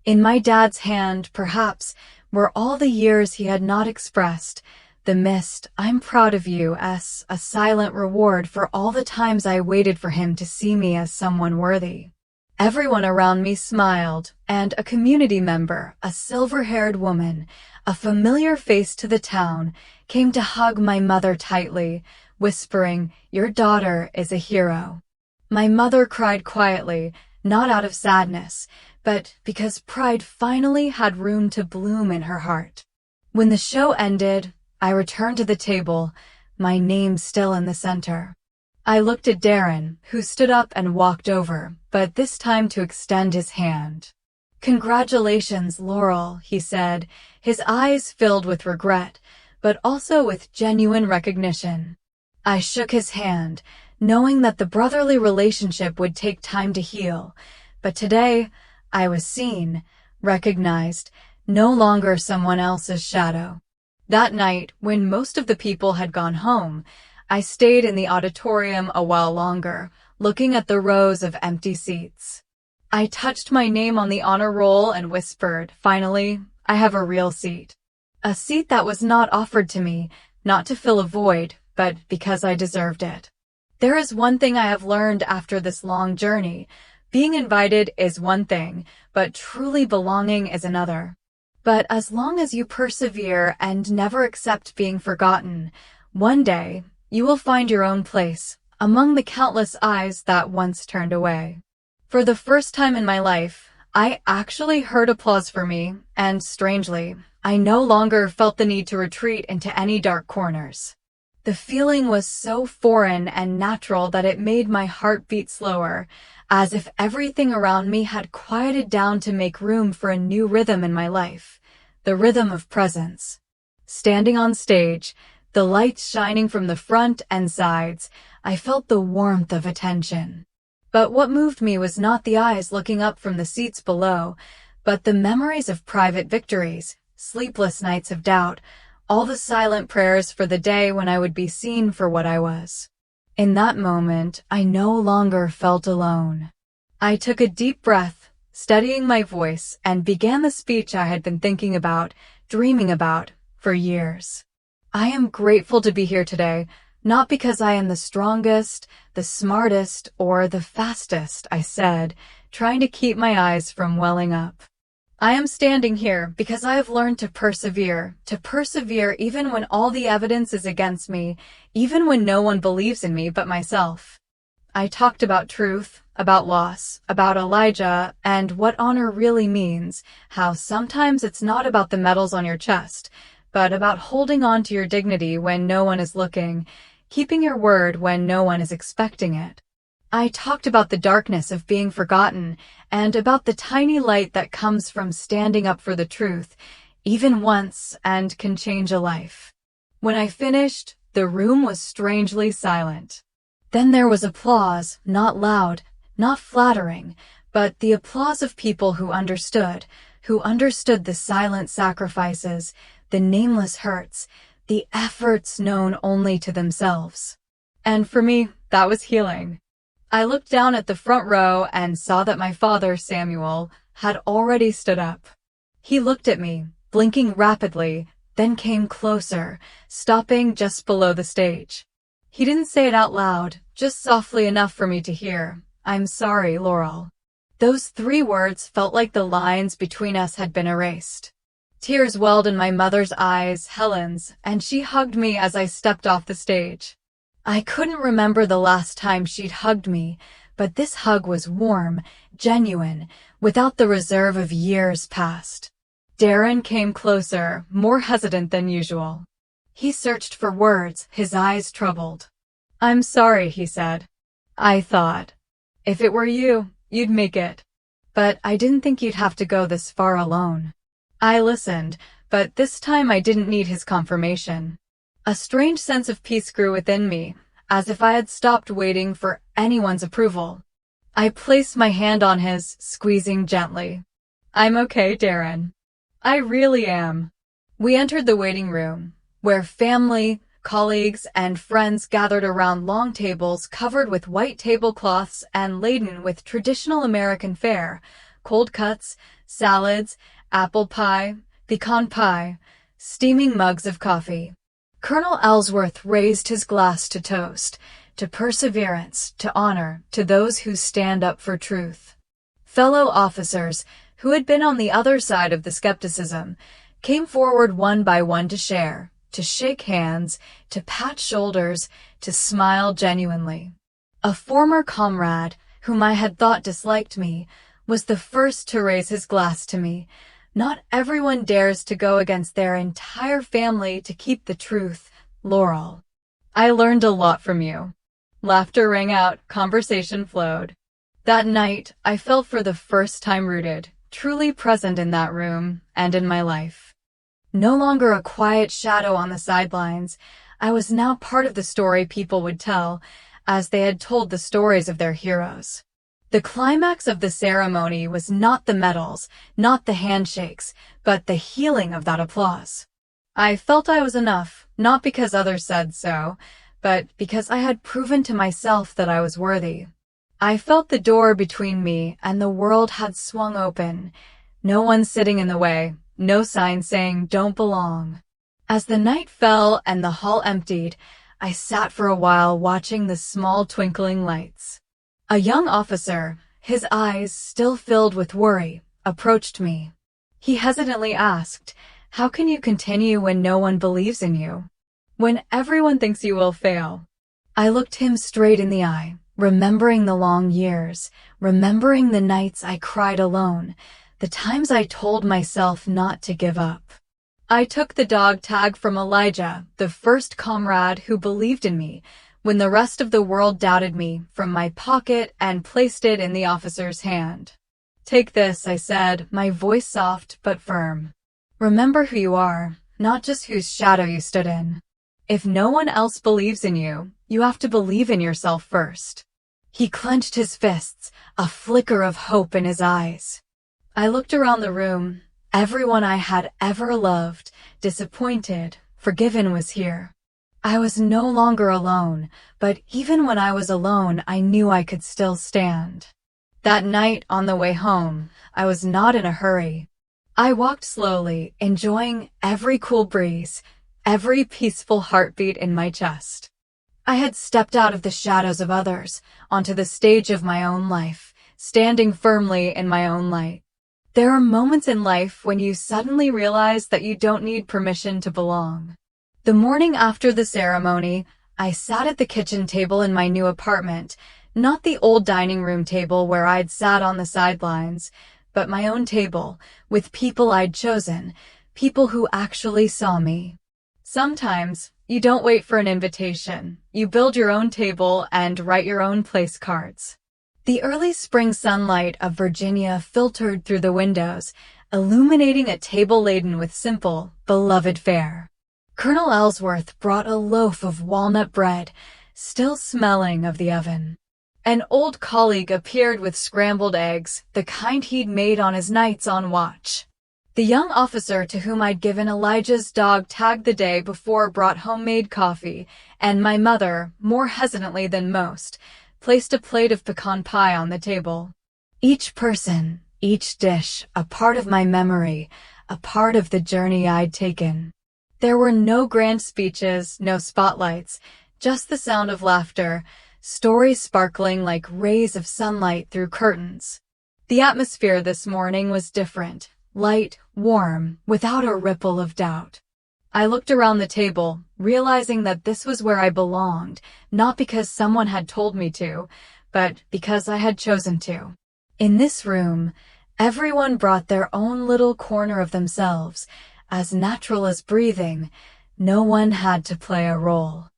In my dad's hand, perhaps, were all the years he had not expressed, the mist, "I'm proud of you," as a silent reward for all the times I waited for him to see me as someone worthy. Everyone around me smiled, and a community member, a silver-haired woman, a familiar face to the town, came to hug my mother tightly, whispering, "Your daughter is a hero." My mother cried quietly, not out of sadness, but because pride finally had room to bloom in her heart. When the show ended, I returned to the table, my name still in the center. I looked at Darren, who stood up and walked over, but this time to extend his hand. "Congratulations, Laurel," he said, his eyes filled with regret, but also with genuine recognition. I shook his hand, knowing that the brotherly relationship would take time to heal, but today I was seen, recognized, no longer someone else's shadow. That night, when most of the people had gone home, I stayed in the auditorium a while longer, looking at the rows of empty seats. I touched my name on the honor roll and whispered, "Finally, I have a real seat." A seat that was not offered to me, not to fill a void, but because I deserved it. There is one thing I have learned after this long journey. Being invited is one thing, but truly belonging is another. But as long as you persevere and never accept being forgotten, one day you will find your own place among the countless eyes that once turned away. For the first time in my life, I actually heard applause for me, and strangely, I no longer felt the need to retreat into any dark corners. The feeling was so foreign and natural that it made my heart beat slower, as if everything around me had quieted down to make room for a new rhythm in my life, the rhythm of presence. Standing on stage, the lights shining from the front and sides, I felt the warmth of attention. But what moved me was not the eyes looking up from the seats below, but the memories of private victories, sleepless nights of doubt, all the silent prayers for the day when I would be seen for what I was. In that moment, I no longer felt alone. I took a deep breath, steadying my voice, and began the speech I had been thinking about, dreaming about, for years. I am grateful to be here today, not because I am the strongest, the smartest, or the fastest, I said, trying to keep my eyes from welling up. I am standing here because I have learned to persevere even when all the evidence is against me, even when no one believes in me but myself. I talked about truth, about loss, about Elijah, and what honor really means, how sometimes it's not about the medals on your chest, but about holding on to your dignity when no one is looking, keeping your word when no one is expecting it. I talked about the darkness of being forgotten and about the tiny light that comes from standing up for the truth, even once, and can change a life. When I finished, the room was strangely silent. Then there was applause, not loud, Not flattering, but the applause of people who understood the silent sacrifices, the nameless hurts, the efforts known only to themselves. And for me, that was healing. I looked down at the front row and saw that my father, Samuel, had already stood up. He looked at me, blinking rapidly, then came closer, stopping just below the stage. He didn't say it out loud, just softly enough for me to hear. "I'm sorry, Laurel." Those 3 words felt like the lines between us had been erased. Tears welled in my mother's eyes, Helen's, and she hugged me as I stepped off the stage. I couldn't remember the last time she'd hugged me, but this hug was warm, genuine, without the reserve of years past. Darren came closer, more hesitant than usual. He searched for words, his eyes troubled. "I'm sorry," he said. I thought, if it were you, you'd make it. But I didn't think you'd have to go this far alone. I listened, but this time I didn't need his confirmation. A strange sense of peace grew within me, as if I had stopped waiting for anyone's approval. I placed my hand on his, squeezing gently. "I'm okay, Darren. I really am." We entered the waiting room, where family, colleagues, and friends gathered around long tables covered with white tablecloths and laden with traditional American fare, cold cuts, salads, apple pie, pecan pie, steaming mugs of coffee. Colonel Ellsworth raised his glass to toast, to perseverance, to honor, to those who stand up for truth. Fellow officers, who had been on the other side of the skepticism, came forward one by one to share, to shake hands, to pat shoulders, to smile genuinely. A former comrade, whom I had thought disliked me, was the first to raise his glass to me. Not everyone dares to go against their entire family to keep the truth, Laurel. I learned a lot from you. Laughter rang out, conversation flowed. That night, I felt for the first time rooted, truly present in that room and in my life. No longer a quiet shadow on the sidelines, I was now part of the story people would tell, as they had told the stories of their heroes. The climax of the ceremony was not the medals, not the handshakes, but the healing of that applause. I felt I was enough, not because others said so, but because I had proven to myself that I was worthy. I felt the door between me and the world had swung open. No one sitting in the way, no sign saying "don't belong." As the night fell and the hall emptied, I sat for a while watching the small twinkling lights. A young officer, his eyes still filled with worry, approached me. He hesitantly asked, "How can you continue when no one believes in you? When everyone thinks you will fail?" I looked him straight in the eye, remembering the long years, remembering the nights I cried alone, the times I told myself not to give up. I took the dog tag from Elijah, the first comrade who believed in me, when the rest of the world doubted me, from my pocket and placed it in the officer's hand. "Take this," I said, my voice soft but firm. "Remember who you are, not just whose shadow you stood in. If no one else believes in you, you have to believe in yourself first." He clenched his fists, a flicker of hope in his eyes. I looked around the room. Everyone I had ever loved, disappointed, forgiven was here. I was no longer alone, but even when I was alone, I knew I could still stand. That night, on the way home, I was not in a hurry. I walked slowly, enjoying every cool breeze, every peaceful heartbeat in my chest. I had stepped out of the shadows of others, onto the stage of my own life, standing firmly in my own light. There are moments in life when you suddenly realize that you don't need permission to belong. The morning after the ceremony, I sat at the kitchen table in my new apartment, not the old dining room table where I'd sat on the sidelines, but my own table, with people I'd chosen, people who actually saw me. Sometimes, you don't wait for an invitation. You build your own table and write your own place cards. The early spring sunlight of Virginia filtered through the windows, illuminating a table laden with simple, beloved fare. Colonel Ellsworth brought a loaf of walnut bread, still smelling of the oven. An old colleague appeared with scrambled eggs, the kind he'd made on his nights on watch. The young officer to whom I'd given Elijah's dog tag the day before brought homemade coffee, and my mother, more hesitantly than most, placed a plate of pecan pie on the table. Each person, each dish, a part of my memory, a part of the journey I'd taken. There were no grand speeches, no spotlights, just the sound of laughter, stories sparkling like rays of sunlight through curtains. The atmosphere this morning was different, light, warm, without a ripple of doubt. I looked around the table, realizing that this was where I belonged, not because someone had told me to, but because I had chosen to. In this room, everyone brought their own little corner of themselves, as natural as breathing. No one had to play a role.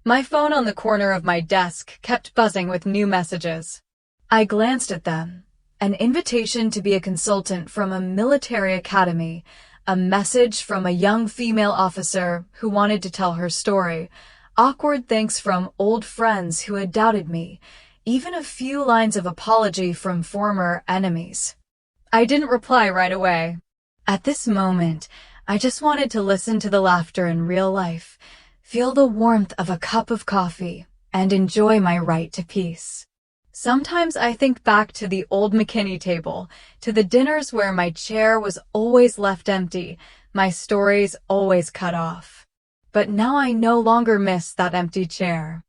My phone on the corner of my desk kept buzzing with new messages. I glanced at them. An invitation to be a consultant from a military academy, a message from a young female officer who wanted to tell her story, awkward thanks from old friends who had doubted me, even a few lines of apology from former enemies. I didn't reply right away. At this moment, I just wanted to listen to the laughter in real life, feel the warmth of a cup of coffee, and enjoy my right to peace. Sometimes I think back to the old McKinney table, to the dinners where my chair was always left empty, my stories always cut off. But now I no longer miss that empty chair.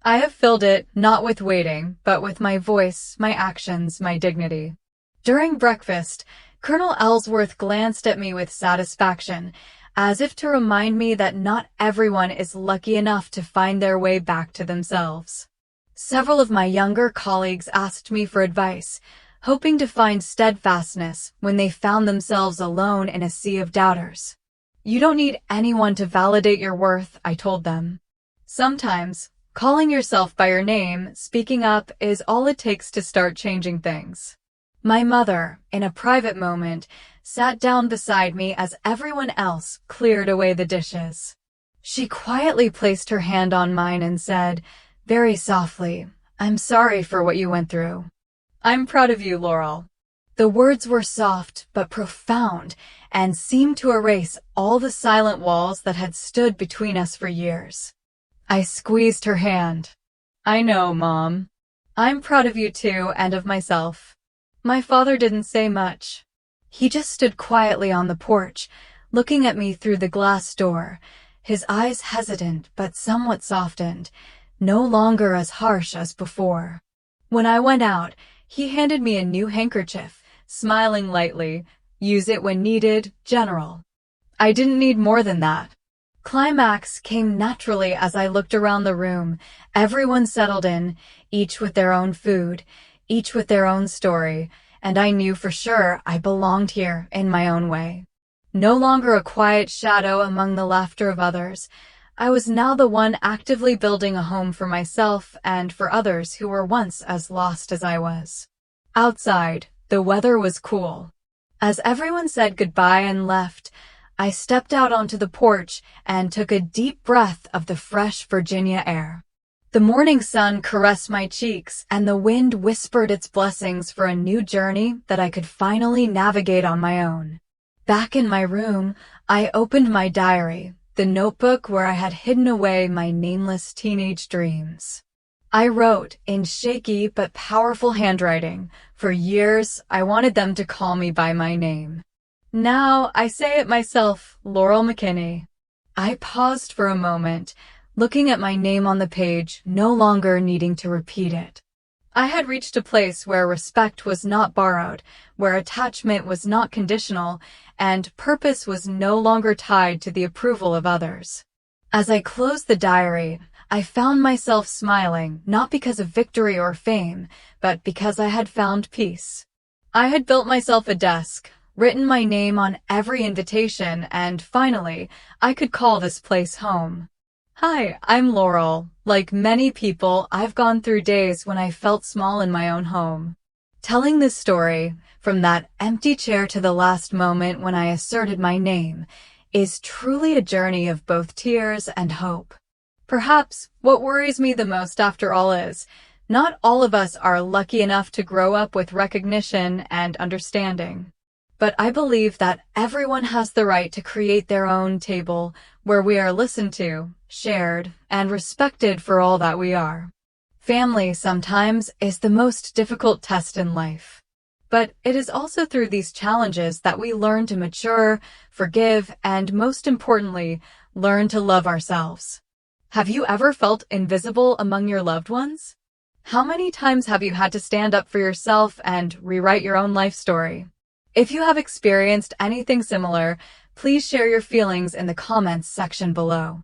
I have filled it, not with waiting, but with my voice, my actions, my dignity. During breakfast, Colonel Ellsworth glanced at me with satisfaction, as if to remind me that not everyone is lucky enough to find their way back to themselves. Several of my younger colleagues asked me for advice, hoping to find steadfastness when they found themselves alone in a sea of doubters. You don't need anyone to validate your worth, I told them. Sometimes, calling yourself by your name, speaking up, is all it takes to start changing things. My mother, in a private moment, sat down beside me as everyone else cleared away the dishes. She quietly placed her hand on mine and said, very softly, I'm sorry for what you went through. I'm proud of you, Laurel. The words were soft but profound and seemed to erase all the silent walls that had stood between us for years. I squeezed her hand. I know, Mom. I'm proud of you too, and of myself. My father didn't say much. He just stood quietly on the porch, looking at me through the glass door, his eyes hesitant but somewhat softened, no longer as harsh as before. When I went out, he handed me a new handkerchief, smiling lightly, use it when needed, General. I didn't need more than that. Climax came naturally as I looked around the room, everyone settled in, each with their own food, each with their own story, and I knew for sure I belonged here in my own way. No longer a quiet shadow among the laughter of others, I was now the one actively building a home for myself and for others who were once as lost as I was. Outside, the weather was cool. As everyone said goodbye and left, I stepped out onto the porch and took a deep breath of the fresh Virginia air. The morning sun caressed my cheeks and the wind whispered its blessings for a new journey that I could finally navigate on my own. Back in my room, I opened my diary, the notebook where I had hidden away my nameless teenage dreams. I wrote, in shaky but powerful handwriting, for years I wanted them to call me by my name. Now I say it myself, Laurel McKinney. I paused for a moment, looking at my name on the page, no longer needing to repeat it. I had reached a place where respect was not borrowed, where attachment was not conditional, and purpose was no longer tied to the approval of others. As I closed the diary, I found myself smiling, not because of victory or fame, but because I had found peace. I had built myself a desk, written my name on every invitation, and finally, I could call this place home. Hi, I'm Laurel. Like many people, I've gone through days when I felt small in my own home. Telling this story, from that empty chair to the last moment when I asserted my name, is truly a journey of both tears and hope. Perhaps what worries me the most after all is, Not all of us are lucky enough to grow up with recognition and understanding. But I believe that everyone has the right to create their own table where we are listened to, shared, and respected for all that we are. Family sometimes is the most difficult test in life. But it is also through these challenges that we learn to mature, forgive, and most importantly, learn to love ourselves. Have you ever felt invisible among your loved ones? How many times have you had to stand up for yourself and rewrite your own life story? If you have experienced anything similar, please share your feelings in the comments section below.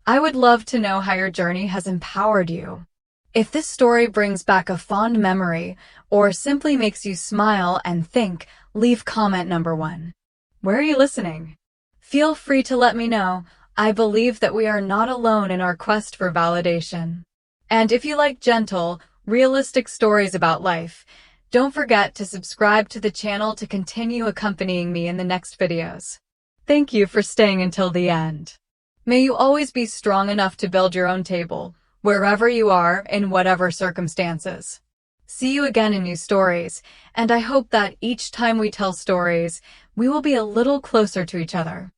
I would love to know how your journey has empowered you. If this story brings back a fond memory or simply makes you smile and think, leave comment number 1. Where are you listening? Feel free to let me know. I believe that we are not alone in our quest for validation. And if you like gentle, realistic stories about life, don't forget to subscribe to the channel to continue accompanying me in the next videos. Thank you for staying until the end. May you always be strong enough to build your own table, wherever you are, in whatever circumstances. See you again in new stories, and I hope that each time we tell stories, we will be a little closer to each other.